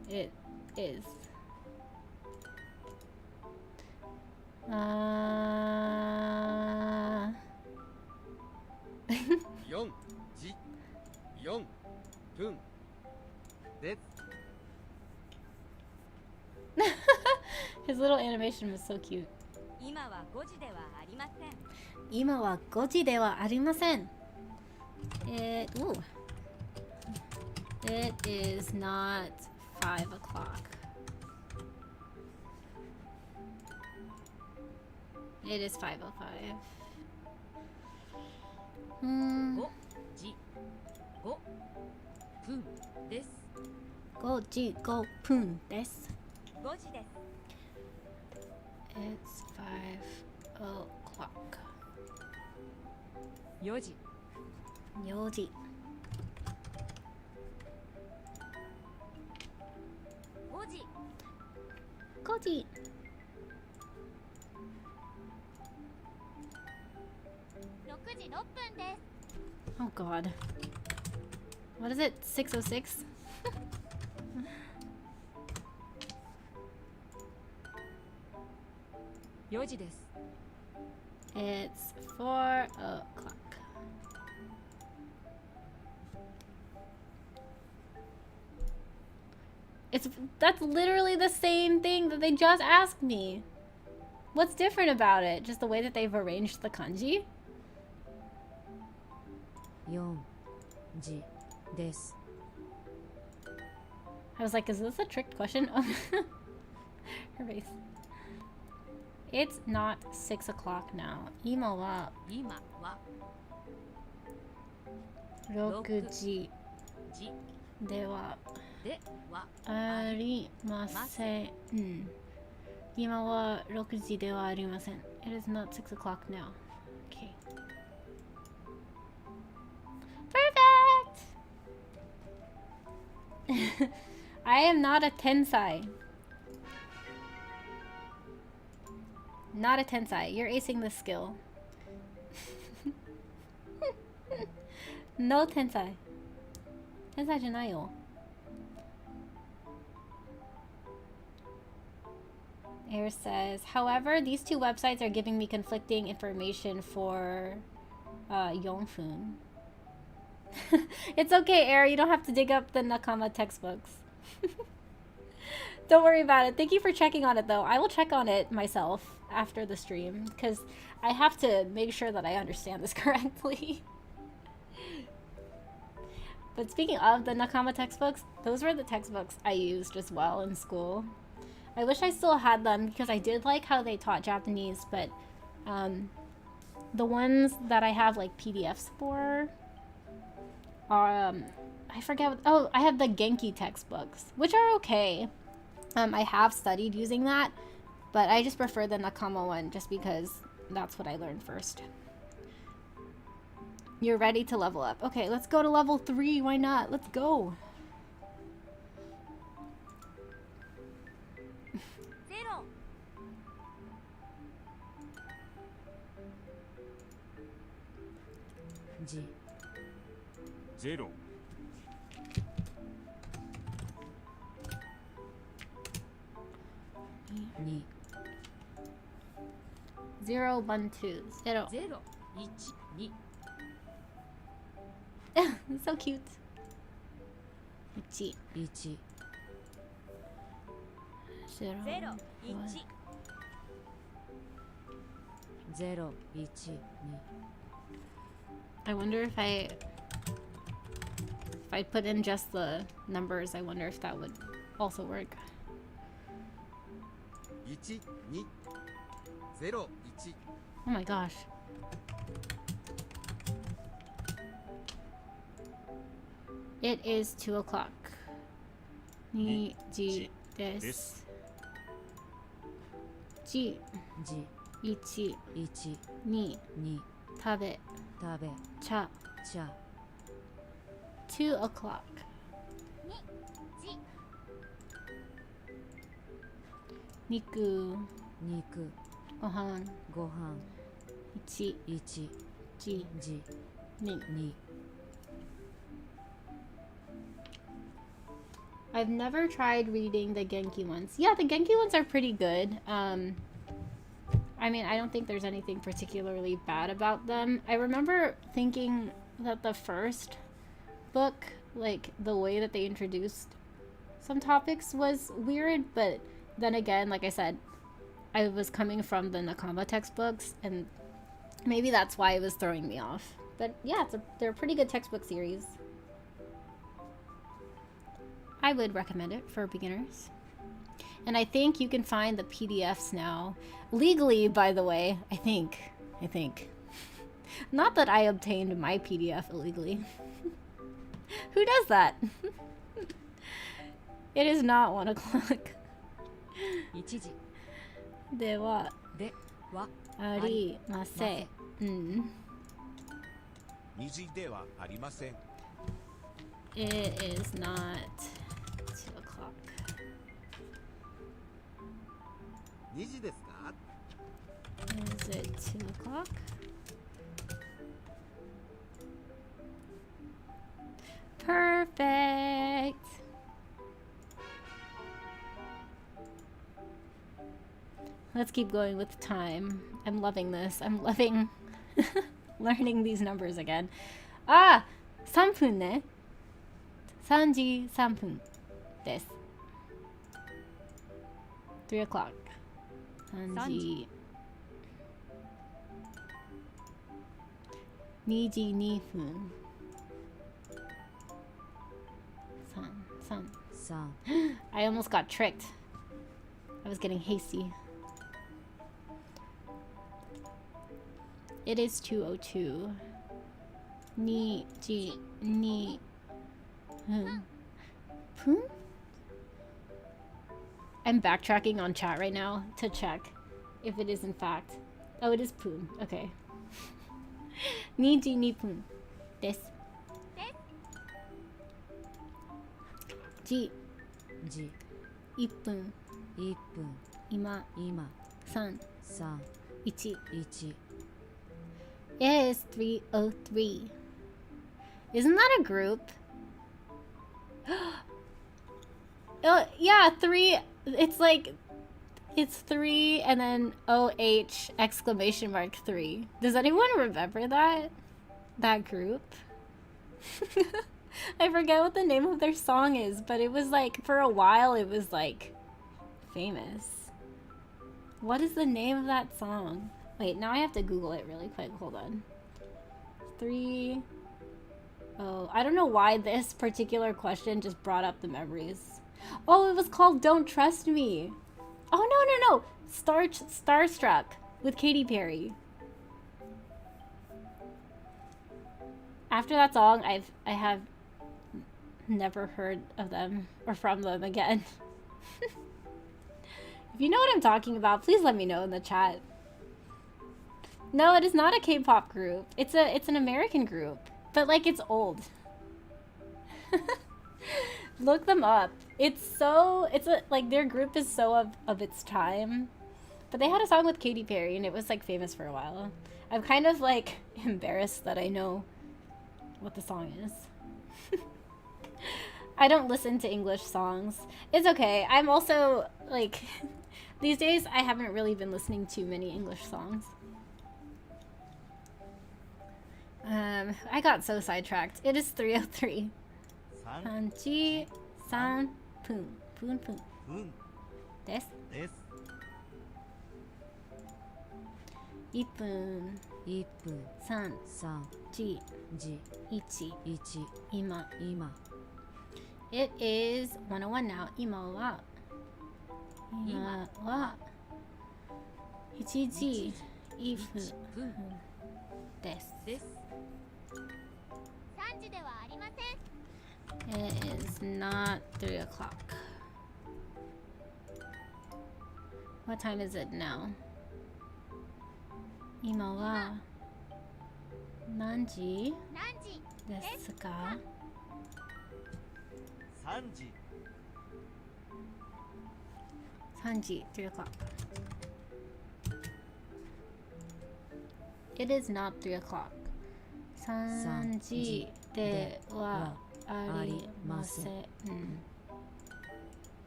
It is. 4時4分です。 His little animation was so cute. 今は5時ではありません。今は5時ではありません。Ooh. It is not 5 o'clock. It is 5:05. 5時5分です。5時5分です。 5時です。 It's 5 o'clock. 4時4時。 5時。 5時。 6時6分です。 Oh god. What is it? 6:06? 4時です。 It's 4 o'clock. That's literally the same thing that they just asked me. What's different about it? Just the way that they've arranged the kanji? 4時です。 I was like, is this a tricked question? Her face. It's not 6 o'clock now. 今は今は6時時ではではありません。今は6時ではありません。It is not 6 o'clock now. Okay. Perfect! I am not a tensai. Not a tensai. You're acing this skill. No tensai. Tensai じゃないよ。Air says, however, these two websites are giving me conflicting information for Yongfun. It's okay, Air. You don't have to dig up the Nakama textbooks. Don't worry about it. Thank you for checking on it, though. I will check on it myself after the stream, because I have to make sure that I understand this correctly. But speaking of the Nakama textbooks, those were the textbooks I used as well in school. I wish I still had them because I did like how they taught Japanese, but the ones that I have like PDFs for are, I forget what, oh, I have the Genki textbooks, which are okay. I have studied using that, but I just prefer the Nakama one just because that's what I learned first. You're ready to level up. Okay, let's go to level 3. Why not? Let's go. 0。 時0 2 0, 1, 2, 0. 0 1 2 So cute. 1, 1 0, 0。 1。 0 1 2 I wonder if I put in just the numbers, I wonder if that would also work. 1 2 0 1 Oh my gosh. It is 2 o'clock. 2時です。1、時1、 1 2、 2食べ、食べ茶。茶2 o'clock. 2。Niku. 肉 Gohan. ご飯 Ichi. 1 Ji. 時 Ni. 2 I've never tried reading the Genki ones. Yeah, the Genki ones are pretty good. I mean, I don't think there's anything particularly bad about them. I remember thinking that the first book, like the way that they introduced some topics was weird, but then again, like I said, I was coming from the Nakama textbooks, and maybe that's why it was throwing me off. But yeah, they're a pretty good textbook series. I would recommend it for beginners. And I think you can find the PDFs now. Legally, by the way, I think. Not that I obtained my PDF illegally. Who does that? It is not 1 o'clock. 1時 ではではありません。2時ではありません。 It is not 2 o'clock. 2時ですか？ Is it 2 o'clock? Perfect! Let's keep going with time. I'm loving this. I'm loving learning these numbers again. Ah! 3分ね。3時3分です。3 o'clock. 3時。2時2分。3 3 I almost got tricked. I was getting hasty. It is 2:02. 2時2分. Poon? I'm backtracking on chat right now to check if it is in fact. Oh, it is Poon. Okay. 2時2分です。時時1分1分今今3 3 1 1 It is 3:03. Isn't that a group? Oh, yeah, 3. It's like it's 3 and then OH exclamation mark 3. Does anyone remember that group? I forget what the name of their song is, but it was like for a while it was like famous. What is the name of that song? Wait, now I have to Google it really quick. Hold on. 3. Oh, I don't know why this particular question just brought up the memories. Oh, it was called Don't Trust Me. Oh, no. Starstruck with Katy Perry. After that song, I have never heard of them or from them again. If you know what I'm talking about, please let me know in the chat. No, it is not a K-pop group. It's an American group, but like it's old. Look them up. Like their group is so of its time. But they had a song with Katy Perry and it was like famous for a while. I'm kind of like embarrassed that I know what the song is. I don't listen to English songs. It's okay. I'm also like these days I haven't really been listening to many English songs. I got so sidetracked. It is 3:03. 3時3分。分です。1分1分3 3時時1 1今。今 It is 1:01 now. 今は7時1分です。3時ではありません。 It is not 3 o'clock. What time is it now? 今は何時何時ですか3時。3, 3 o'clock. It is not 3 o'clock. 3時ではありません。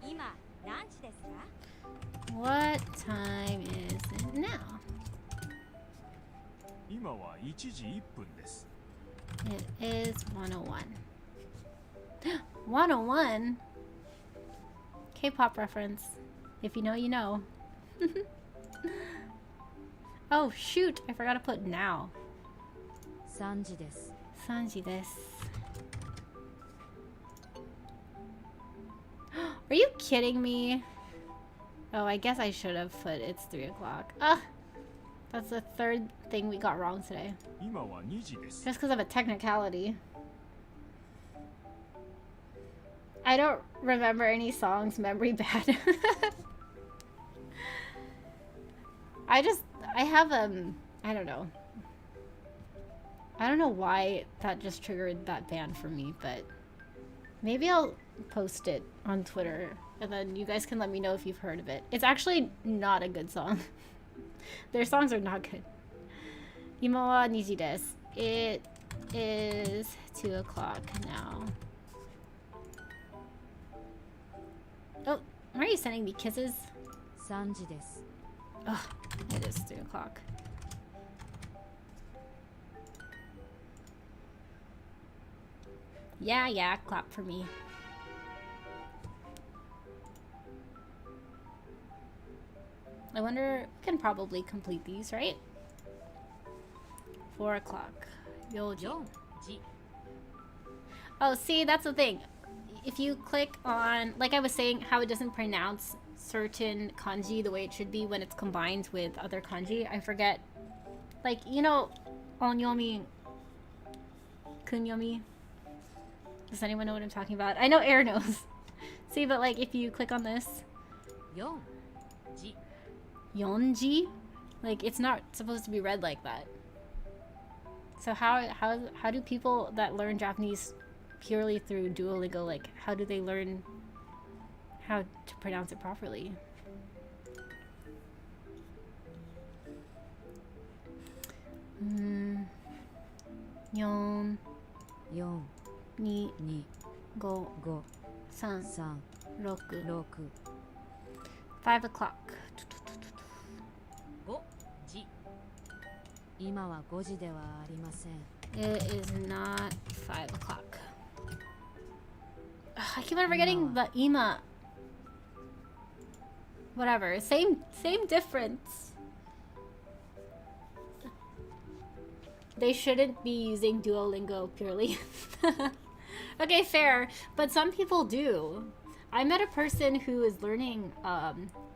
今何時ですか？ What time is it now? 今は1時1分です。 It is 101. 101? K-pop reference. If you know, you know. Oh shoot, I forgot to put now. 3時です。 3時です. Are you kidding me? Oh, I guess I should have put it's 3 o'clock. Ah, that's the third thing we got wrong today. 今は2時です。 Just because of a technicality. I don't remember any songs memory bad. I have I don't know. I don't know why that just triggered that band for me, but maybe I'll post it on Twitter and then you guys can let me know if you've heard of it. It's actually not a good song. Their songs are not good. 今は2時です. It is 2 o'clock now. Oh, why are you sending me kisses? 3時です。 Ugh, it is 3 o'clock. Yeah, clap for me. I wonder, we can probably complete these, right? 4 o'clock. Yoji. 4時。 Oh, see, that's the thing. If you click on, like I was saying, how it doesn't pronounce certain kanji the way it should be when it's combined with other kanji, I forget. Like, you know, onyomi, kunyomi. Does anyone know what I'm talking about? I know Air knows. See, but like if you click on this, 4時。 yonji, like it's not supposed to be read like that. So how do people that learn Japanese purely through Duolingo, like how do they learn how to pronounce it properly? Yon 4、 ni 2、 go 5、 san 3、 roku 6、 5 o'clock. 5時。今は5時ではありません。 It is not 5 o'clock. Ugh, I keep on forgetting the ima. Whatever, same difference. They shouldn't be using Duolingo purely. Okay, fair, but some people do. I met a person who is learning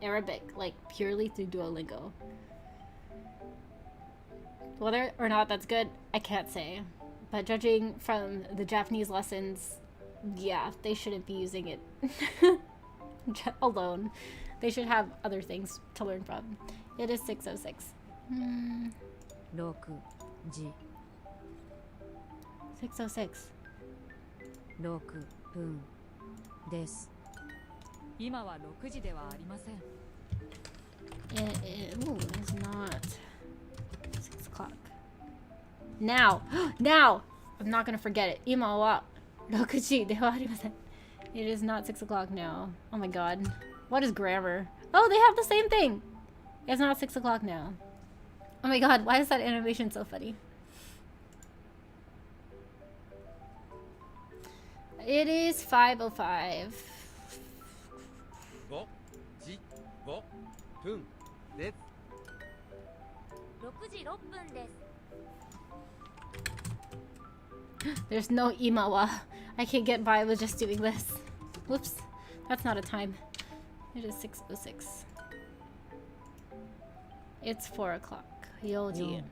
Arabic like purely through Duolingo. Whether or not that's good, I can't say. But judging from the Japanese lessons, yeah, they shouldn't be using it alone. They should have other things to learn from. It is 6:06. 6時。 6:06. 6分です。今は6時ではありません。 It's not 6 o'clock. Now! Now! I'm not gonna forget it. 今は6時ではありません. It is not 6 o'clock now. Oh my god. What is grammar? Oh, they have the same thing! It's not 6 o'clock now. Oh my god, why is that animation so funny? It is 5:05. 5時5分です。 6時6分です。 There's no imawa. I can't get by with just doing this. Whoops. That's not a time. It is 6:06. It's 4 o'clock. 4時。 4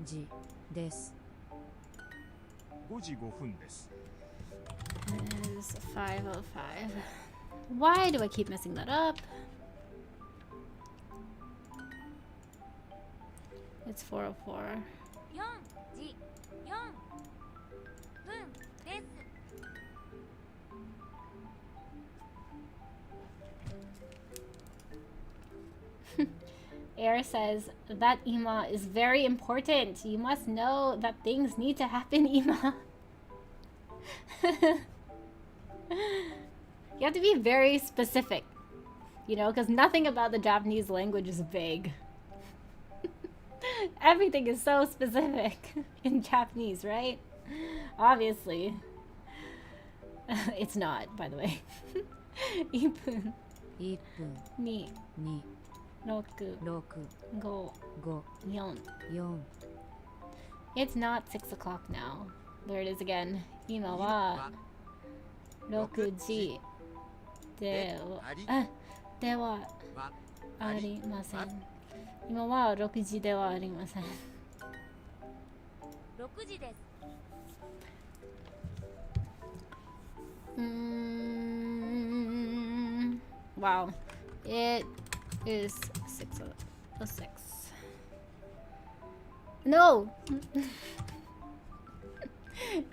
時です。 5時5分です。 It is 5:05. Why do I keep messing that up? It's 4:04. 4時4分です。 4 Air says, that ima is very important. You must know that things need to happen, ima. You have to be very specific, you know, because nothing about the Japanese language is vague. Everything is so specific in Japanese, right? Obviously. It's not, by the way. 1分1分2 2 6 6 5 5 4 4 It's not 6 o'clock now. There it is again. 今は6時ではありません。今は6時ではありません。6時です。Wow. It is 6:06. No!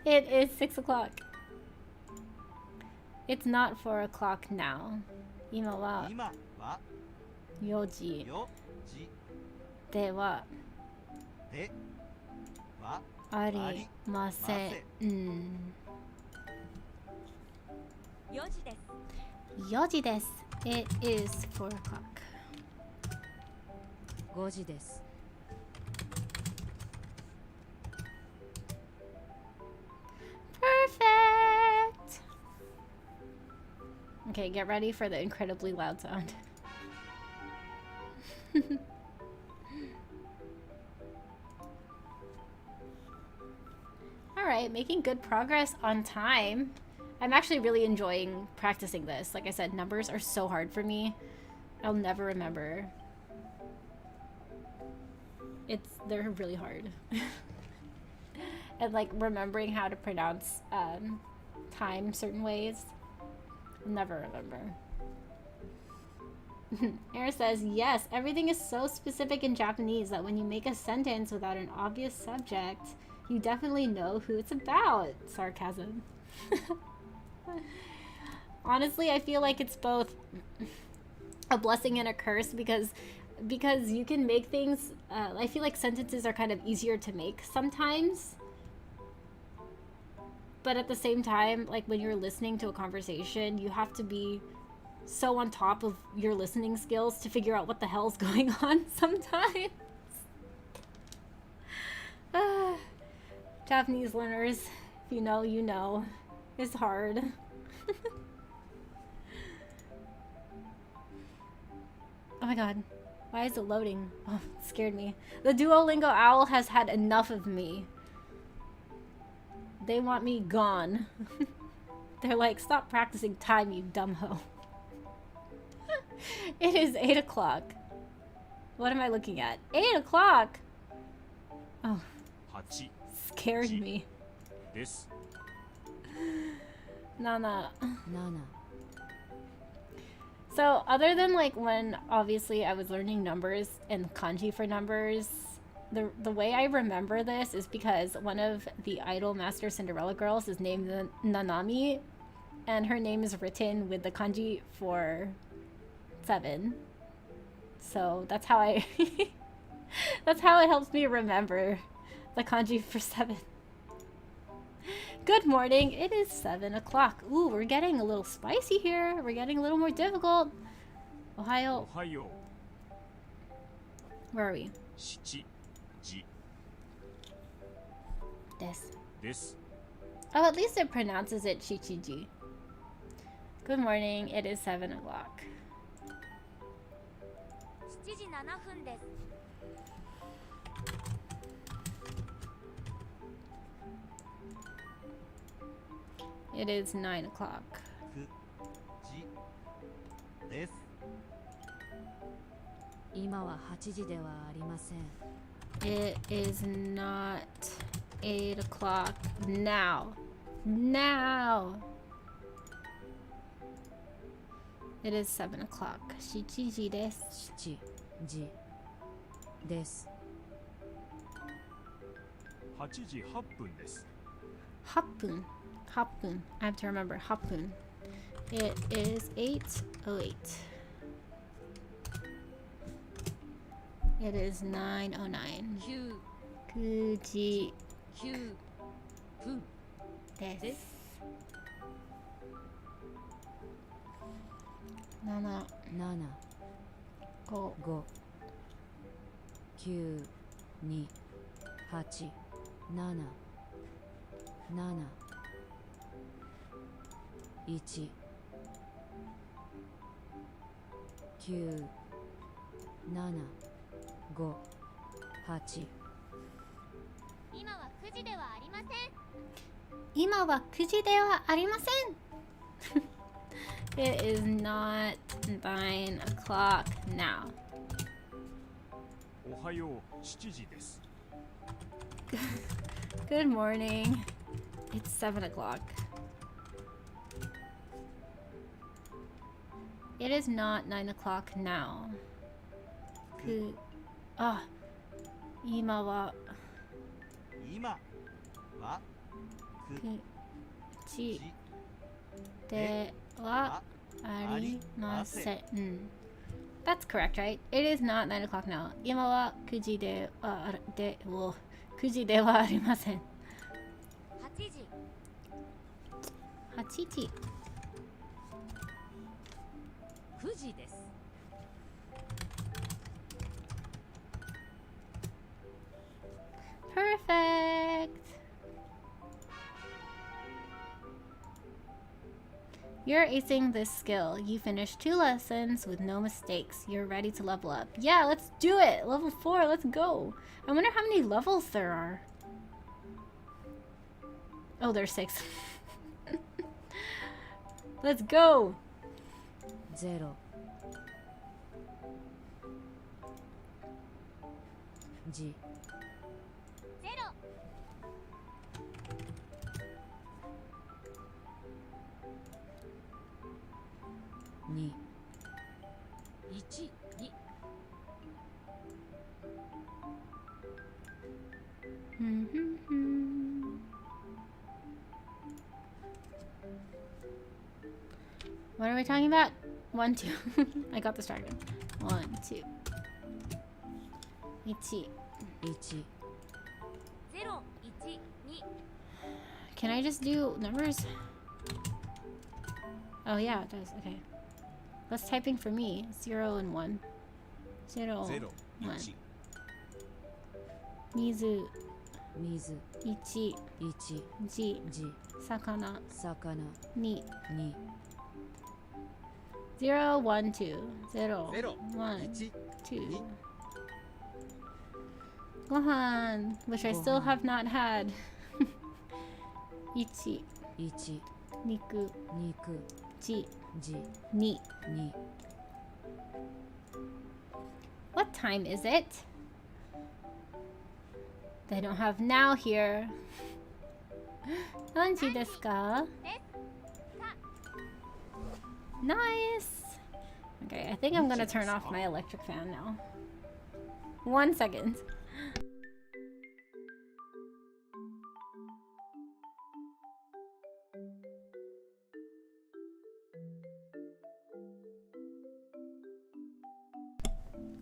It is 6 o'clock. It's not 4 o'clock now. 今は今は4時4時ではではありません。4時です。4時です。It is 4 o'clock. 5時です。Perfect! Okay, get ready for the incredibly loud sound. Alright, making good progress on time. I'm actually really enjoying practicing this. Like I said, numbers are so hard for me. I'll never remember. They're really hard. And like remembering how to pronounce time certain ways, I'll never remember. Air says, yes, everything is so specific in Japanese that when you make a sentence without an obvious subject, you definitely know who it's about. Sarcasm. Honestly, I feel like it's both a blessing and a curse because you can make things, I feel like sentences are kind of easier to make sometimes. But at the same time, like when you're listening to a conversation, you have to be so on top of your listening skills to figure out what the hell's going on sometimes. Japanese learners, if you know, you know. It's hard. Oh my god. Why is it loading? Oh, it scared me. The Duolingo owl has had enough of me. They want me gone. They're like, stop practicing time, you dumb hoe. It is 8 o'clock. What am I looking at? 8 o'clock! Oh, 8 scared me. です。 Nana. 7 So, other than like when obviously I was learning numbers and kanji for numbers, the way I remember this is because one of the Idol Master Cinderella girls is named Nanami, and her name is written with the kanji for 7. So that's how I that's how it helps me remember the kanji for 7. Good morning. It is 7 o'clock. Ooh, we're getting a little spicy here. We're getting a little more difficult. Ohio. おはよ Where are we? う。7時 This. です。 Oh, at least it pronounces it Chichiji. Good morning. It is 7 o'clock. 7時7分です。 It is 9 o'clock. 9時です。今は8時ではありません。 It is not 8 o'clock now. Now! It is 7 o'clock. Shichiji desu. 7時です。 8時8分です。 Happun. Happun. I have to remember. Happun. It is 8:08. It is 9:09. 9 9時9分で。ですす。 7、 7 5、 5 9 2 8 7 7 1 9 7 5 8今は9時ではありません。今は9時ではありません。It is not 9 o'clock now. おはよう7時です。 Good morning. It's 7 o'clock. It is not 9 o'clock now. 今は今は9時ではありません。That's correct, right? It is not 9 o'clock now. 今は9時では9時ではありません。8時。 8時。 9時です。 Perfect. You're acing this skill. You finished 2 lessons with no mistakes. You're ready to level up. Yeah, let's do it. Level 4, let's go. I wonder how many levels there are. Oh, there's 6. Let's go. 0 G ゼロ。 2 1 2 What are we talking about? 1, 2. I got distracted. 1, 2. 1. 1 ゼロ、1、2。 Can I just do numbers? Oh yeah, it does. Okay. Less typing for me. 0 and 1. 0, 0 1. 1 水、水1、 1 じ、 G 魚、魚2。 2 0, 1, 2. 0, 0 1, 1 2. Gohan, which I still have not had. 1、 1 肉、 肉 じ、 G 2。 2 What time is it? They don't have now here. 何時ですか? Nice. Okay, I think I'm gonna turn off my electric fan now. 1 second.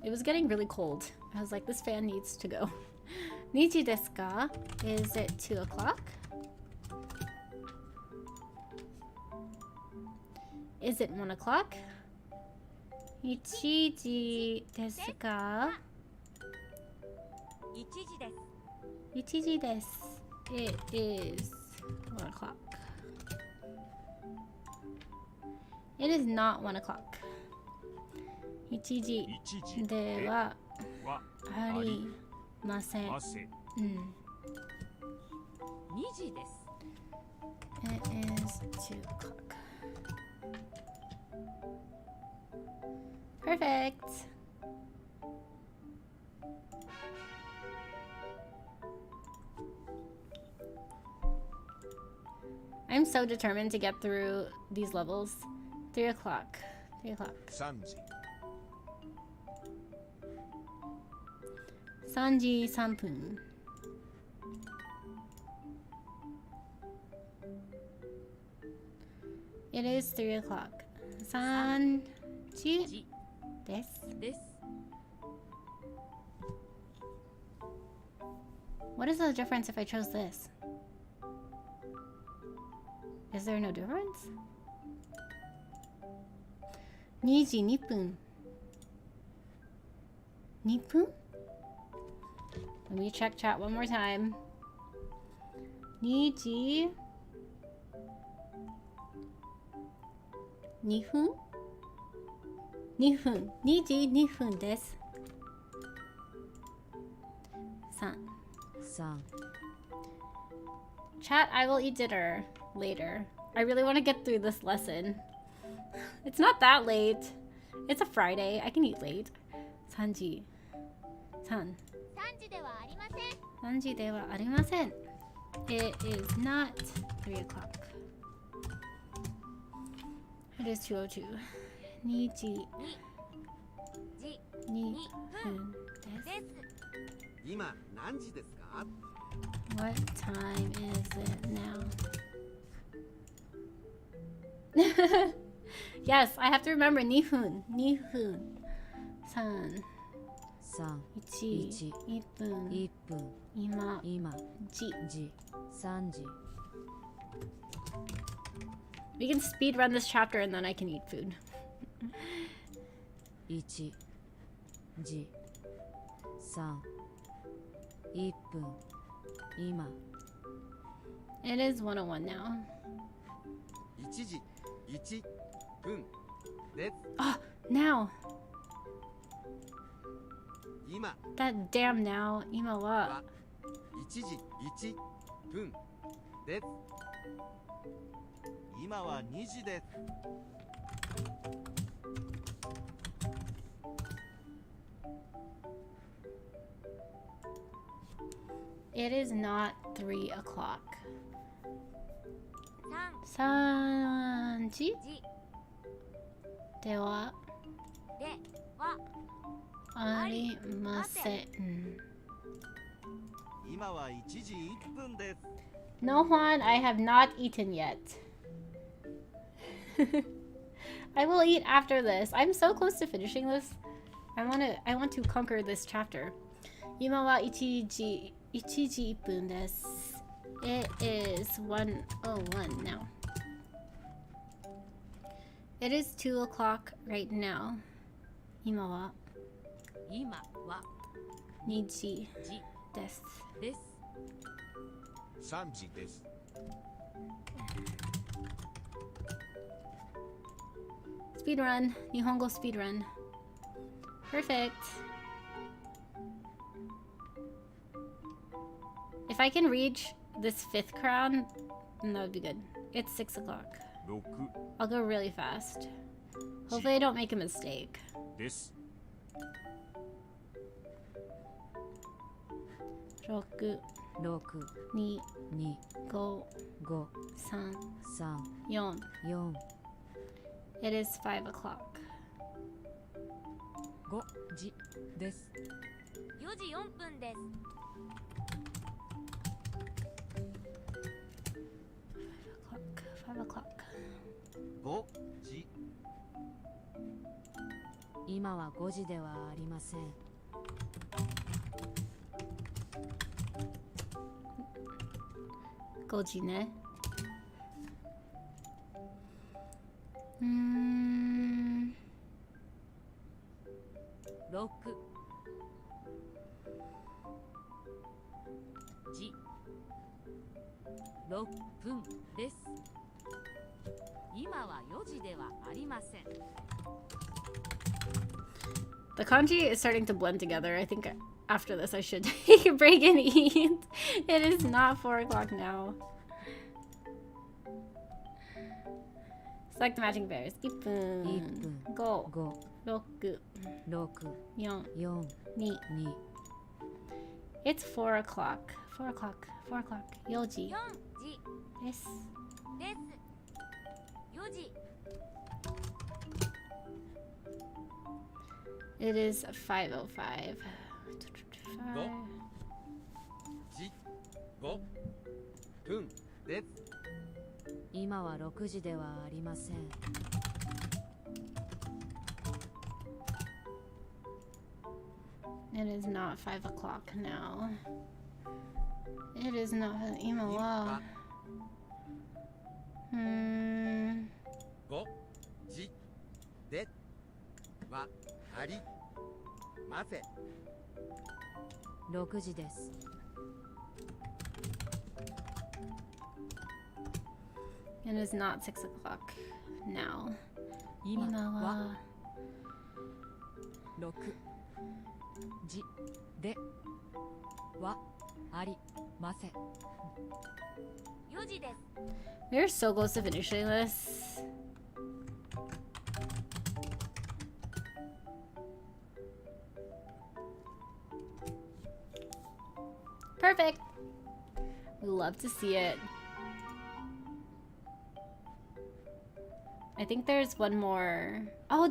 It was getting really cold. I was like, this fan needs to go. Nichi desu ka? Is it 2 o'clock? Is it 1 o'clock? Ichiji desu ka? 1時です。 Ichiji desu. It is 1 o'clock. It is not 1 o'clock. 1時1時でははありません。ません。 2時です。 It is 2 o'clock. Perfect. I'm so determined to get through these levels. 3 o'clock. 3 o'clock. 3時 3時3分. It is 3 o'clock. 3時時です。です。What is the difference if I chose this? Is there no difference? 2時2分 2分? Let me check chat one more time. 2時2分 ?2 分。2時2分です。3. 3 Chat, I will eat dinner later. I really want to get through this lesson. It's not that late. It's a Friday. I can eat late. 3時。3 3時ではありません。3時ではありません。It is not 3 o'clock. It is 2:02. 2時2分です。今何時ですか？ What time is it now? Yes, I have to remember 2分。2分。3 3 1 1分。 1分今今時。時3時 We can speed run this chapter and then I can eat food. 1時3 1分今 It is 101 now. 1時1分です。 Oh, now. 今 That damn now. 今はは1時1分です。今は2時です。It is not 3 o'clock. 3 3時時ではではありません。今は1時1分です。 No, Juan, I have not eaten yet. I will eat after this. I'm so close to finishing this. I want to conquer this chapter. 今は1時1分です。It is 1:01 now. It is 2 o'clock right now. 今は今は2時時です。です。 3時です。 Speed run. Nihongo speed run. Perfect. If I can reach this 5th crown, then that would be good. It's 6 o'clock. 6 I'll go really fast. Hopefully I don't make a mistake. です。 6 6 2 2 5 5 3 3 4 4 It is 5 o'clock. 5時です4時4分です。 5 o'clock. 5時今は5時ではありません5時ね。6時6分です。今は4時ではありません。 The kanji is starting to blend together. I think after this I should take a break and eat. It is not 4 o'clock now. Select the matching pairs. 1分1 5 5 6 6 4 4 2 2 It's 4 o'clock. 4 o'clock. 4 o'clock. 4時4時です。です。4時 It is 5:05. 時5分です。今は6時ではありません It is not 5 o'clock now. It is not 今は5時ではありません。6時です。It is not 6 o'clock now. 今今はは6時ではありません。4時です。 We're so close to finishing this. Perfect. We love to see it. I think there's one more. Oh,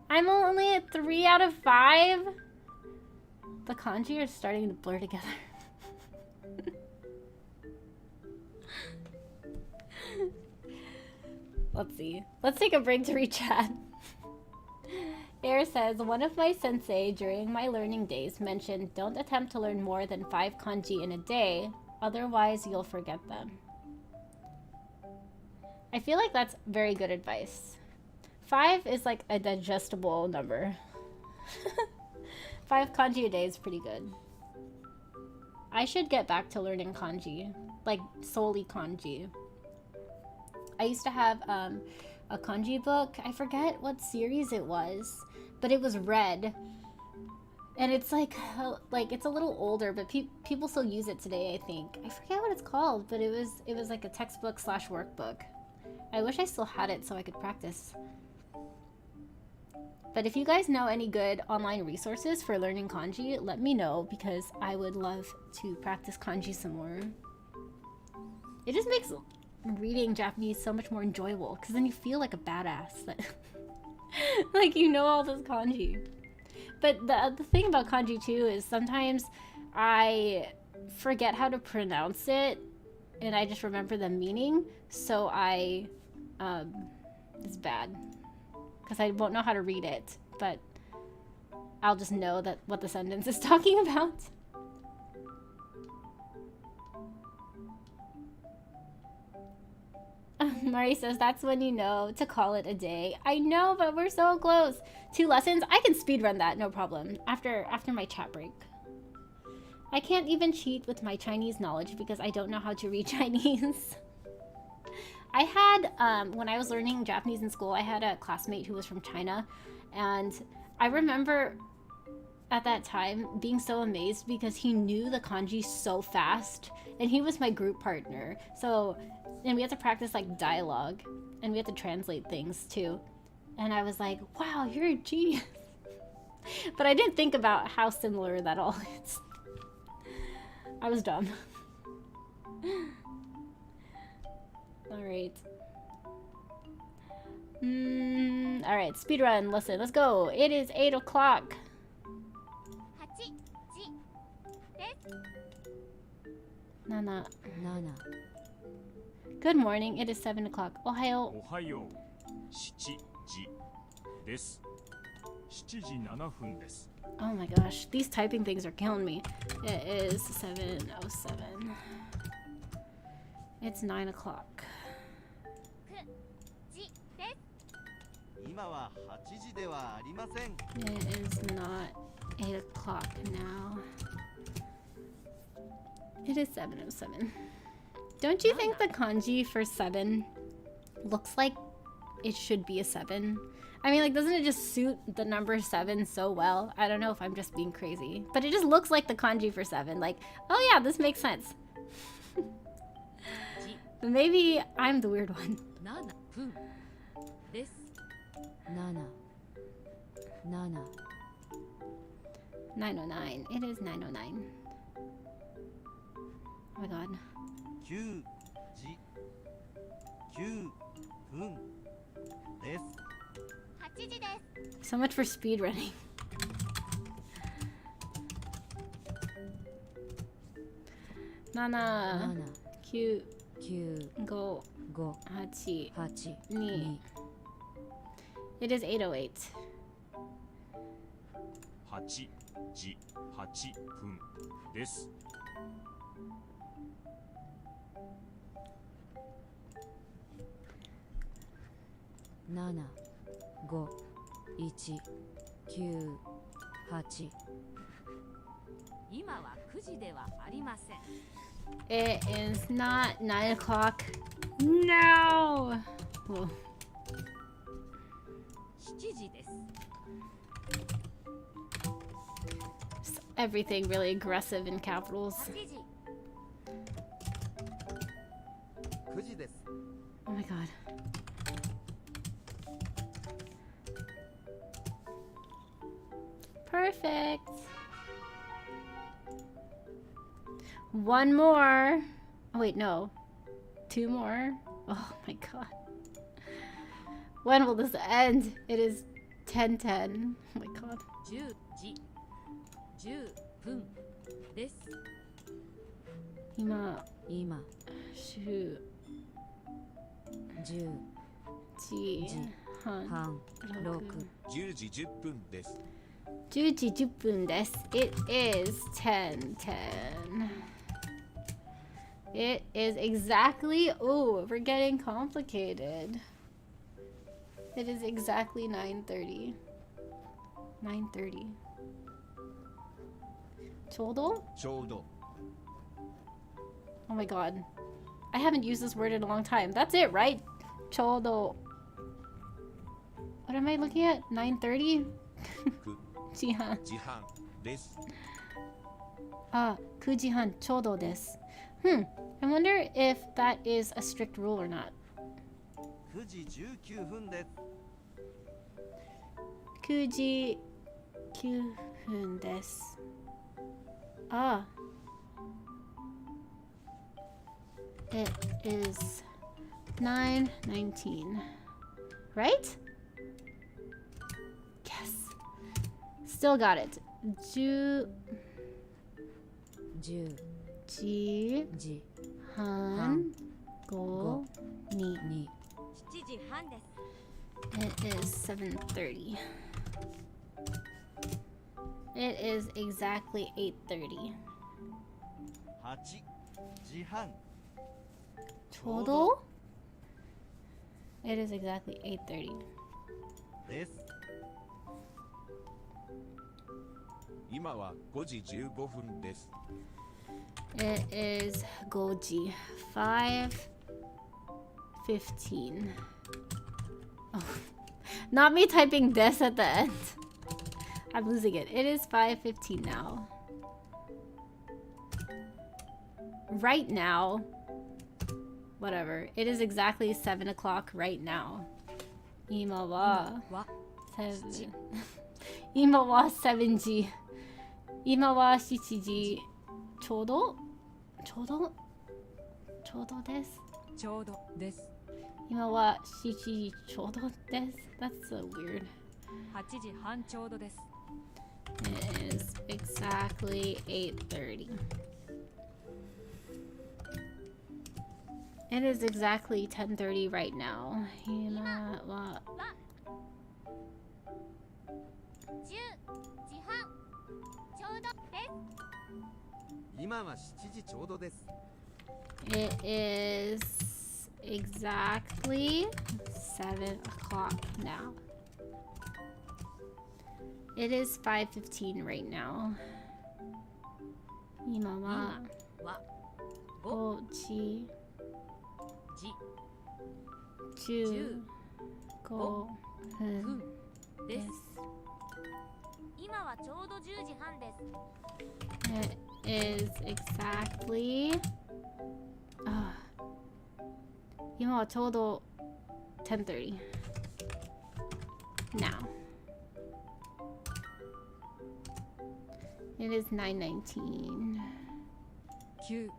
I'm only at 3 out of 5. The kanji are starting to blur together. Let's see. Let's take a break to read chat. Air says, one of my sensei during my learning days mentioned don't attempt to learn more than 5 kanji in a day, otherwise you'll forget them. I feel like that's very good advice. 5 is like a digestible number. 5 kanji a day is pretty good. I should get back to learning kanji, like solely kanji. I used to have a kanji book. I forget what series it was, but it was red. And it's like it's a little older, but people still use it today, I think. I forget what it's called, but it was like a textbook / workbook. I wish I still had it so I could practice. But if you guys know any good online resources for learning kanji, let me know because I would love to practice kanji some more. It just makes reading Japanese so much more enjoyable because then you feel like a badass. Like you know all this kanji. But the thing about kanji too is sometimes I forget how to pronounce it and I just remember the meaning, so it's bad because I won't know how to read it, but I'll just know that what the sentence is talking about. Mari says that's when you know to call it a day. I know, but we're so close. 2 lessons? I can speedrun that, no problem. After my chat break. I can't even cheat with my Chinese knowledge because I don't know how to read Chinese. I had, when I was learning Japanese in school, I had a classmate who was from China. And I remember at that time being so amazed because he knew the kanji so fast. And he was my group partner. And we had to practice like dialogue. And we had to translate things too. And I was like, wow, you're a genius. But I didn't think about how similar that all is. I was dumb. Alright. Alright, speedrun. Listen, let's go. It is 8 o'clock. 8時です。 Nana. 7 Good morning. It is 7 o'clock. Ohayo. おはよう。7時です。7時7分です。 Oh my gosh. These typing things are killing me. It is 7:07. It's 9 o'clock. 9時です。今は8時ではありません。 It is not 8 o'clock now. It is 7:07. Don't you think the kanji for 7 looks like it should be a 7? I mean, like, doesn't it just suit the number 7 so well? I don't know if I'm just being crazy. But it just looks like the kanji for 7. Like, oh yeah, this makes sense. But maybe I'm the weird one. 7分です。7 9:09. It is 9:09. Oh my god. 9時9分です。 8時です。 So much for speedrunning. Nana, 9, 9 5, 5 8, 8 2. It is 8:08. 8時8分です。7 5 1 9 8今は9時ではありません。 It is not 9 o'clock. No! Well, 7時です。 everything really aggressive in capitals. 8時9時です。 Oh my god. Perfect. One more. Oh wait, no. 2 more. Oh my god. When will this end? It is 10:10. Oh my god. 10時10分です。今、今10 10時半半6 10時10分です。10時10分です。It is 10:10. It is exactly. Oh, we're getting complicated. It is exactly 9:30. 9:30. ちょうど? ちょうど Oh my god. I haven't used this word in a long time. That's it, right? ちょうど. What am I looking at? 9:30? 時半。時半です。Ah, 9時半ちょうどです. I wonder if that is a strict rule or not. 9時19分です。 9時9分です. Ah. It is 9:19. Right? Yes. Still got it. 1010時時半5 2 2 7時半です。 It is 7:30. It is exactly 8:30. 8時半ちょうど? It is exactly 8:30. です。今は5時15分です。 It is 5時 5:15. Oh, not me typing this at the end. I'm losing it. It is 5:15 now. Right now. Whatever. It is exactly 7 o'clock right now. 今はは7今は7時今は7時ちょうどちょうどちょうどですちょうどです今は7時ちょうどです That's so weird 8時半ちょうどです It is exactly 8:30 It is exactly 10:30 right now 今は10時半ちょうどです。今は7時ちょうどです。 It is exactly 7 o'clock now. It is 5:15 right now. 今はは5時時15分分で。ですす。今はちょうど10時半です。 It is exactly 今はちょうど10:30 now. It is 9:19. 9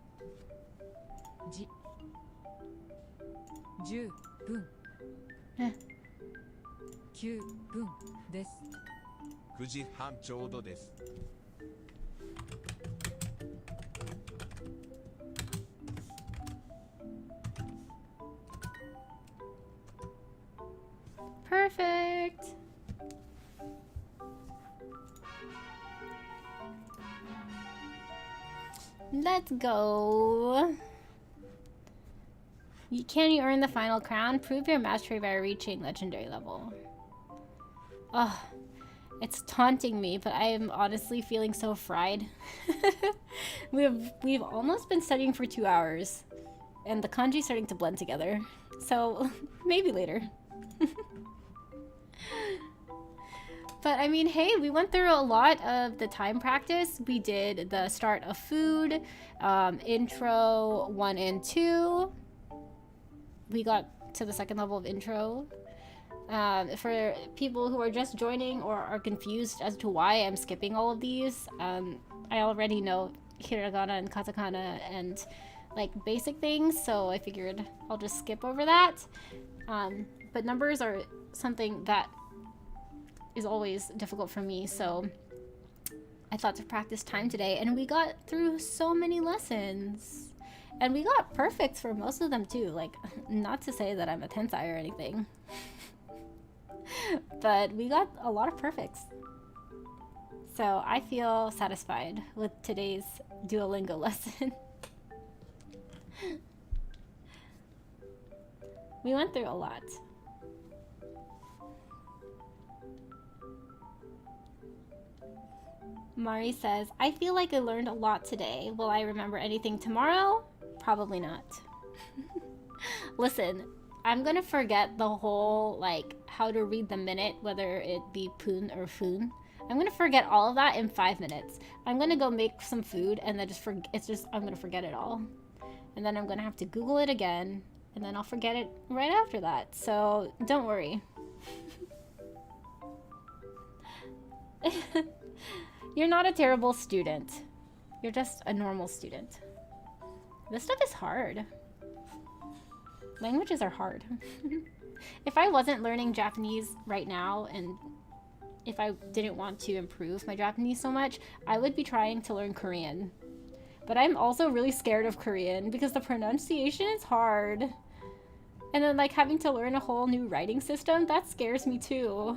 時10分9分です9時半ちょうどです。 Perfect. Let's go. Can you earn the final crown? Prove your mastery by reaching legendary level. Oh, it's taunting me, but I am honestly feeling so fried. We've almost been studying for 2 hours, and the kanji's starting to blend together. So maybe later. But I mean, hey, we went through a lot of the time practice. We did the start of food, intro 1 and 2. We got to the second level of intro. For people who are just joining or are confused as to why I'm skipping all of these, I already know hiragana and katakana and like basic things, so I figured I'll just skip over that. But numbers are something that is always difficult for me, so I thought to practice time today, and we got through so many lessons. And we got perfects for most of them too, like, not to say that I'm a tensai or anything. But we got a lot of perfects. So I feel satisfied with today's Duolingo lesson. We went through a lot. Mari says, I feel like I learned a lot today. Will I remember anything tomorrow? Probably not. Listen, I'm gonna forget the whole, like, how to read the minute, whether it be pun or fun. I'm gonna forget all of that in 5 minutes. I'm gonna go make some food and then I'm gonna forget it all. And then I'm gonna have to Google it again, and then I'll forget it right after that. So don't worry. You're not a terrible student. You're just a normal student. This stuff is hard. Languages are hard. If I wasn't learning Japanese right now, and if I didn't want to improve my Japanese so much, I would be trying to learn Korean. But I'm also really scared of Korean because the pronunciation is hard. And then like having to learn a whole new writing system, that scares me too.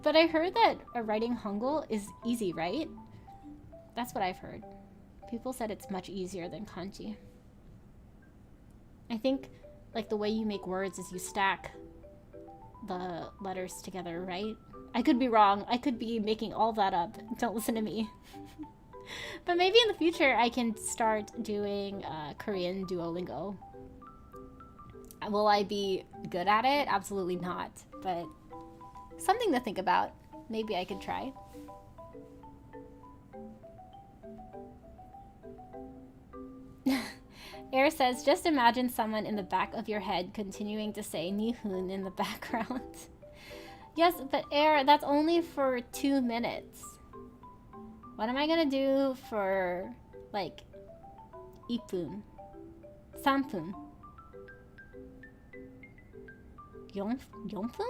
But I heard that writing Hangul is easy, right? That's what I've heard. People said it's much easier than kanji. I think like the way you make words is you stack the letters together, right? I could be wrong. I could be making all that up. Don't listen to me. But maybe in the future I can start doing Korean Duolingo. Will I be good at it? Absolutely not. But something to think about. Maybe I could try. Air says, just imagine someone in the back of your head continuing to say Nihun in the background. Yes, but Air, that's only for 2 minutes. What am I gonna do for, like, 1分 3分 4分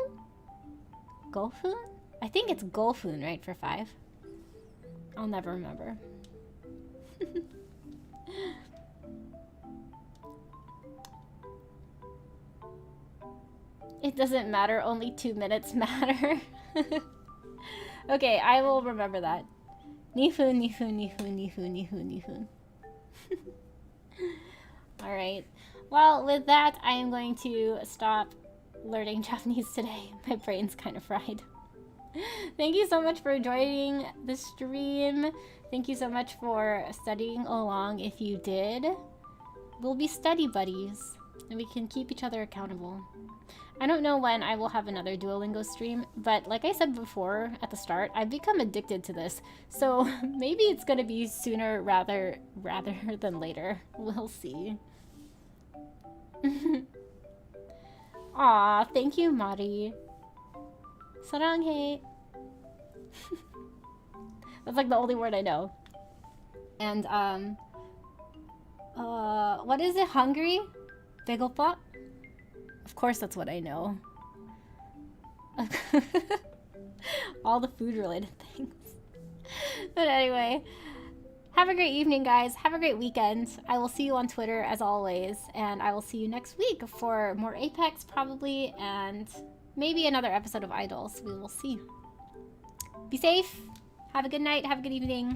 5分? I think it's 5分, right, for 5? I'll never remember. It doesn't matter, only 2 minutes matter. Okay, I will remember that. Nihun, nihun, nihun, nihun, nihun, nihun. Alright. Well, with that, I am going to stop learning Japanese today. My brain's kind of fried. Thank you so much for joining the stream. Thank you so much for studying along if you did. We'll be study buddies, and we can keep each other accountable. I don't know when I will have another Duolingo stream, but like I said before at the start, I've become addicted to this. So maybe it's gonna be sooner rather than later. We'll see. Aw, thank you, Mari. Saranghae. That's like the only word I know. And what is it? Hungry? Begopa? Of course that's what I know. All the food related things. But anyway, have a great evening, guys. Have a great weekend. I will see you on Twitter as always, and I will see you next week for more Apex probably, and maybe another episode of Idols. We will see. Be safe. Have a good night. Have a good evening.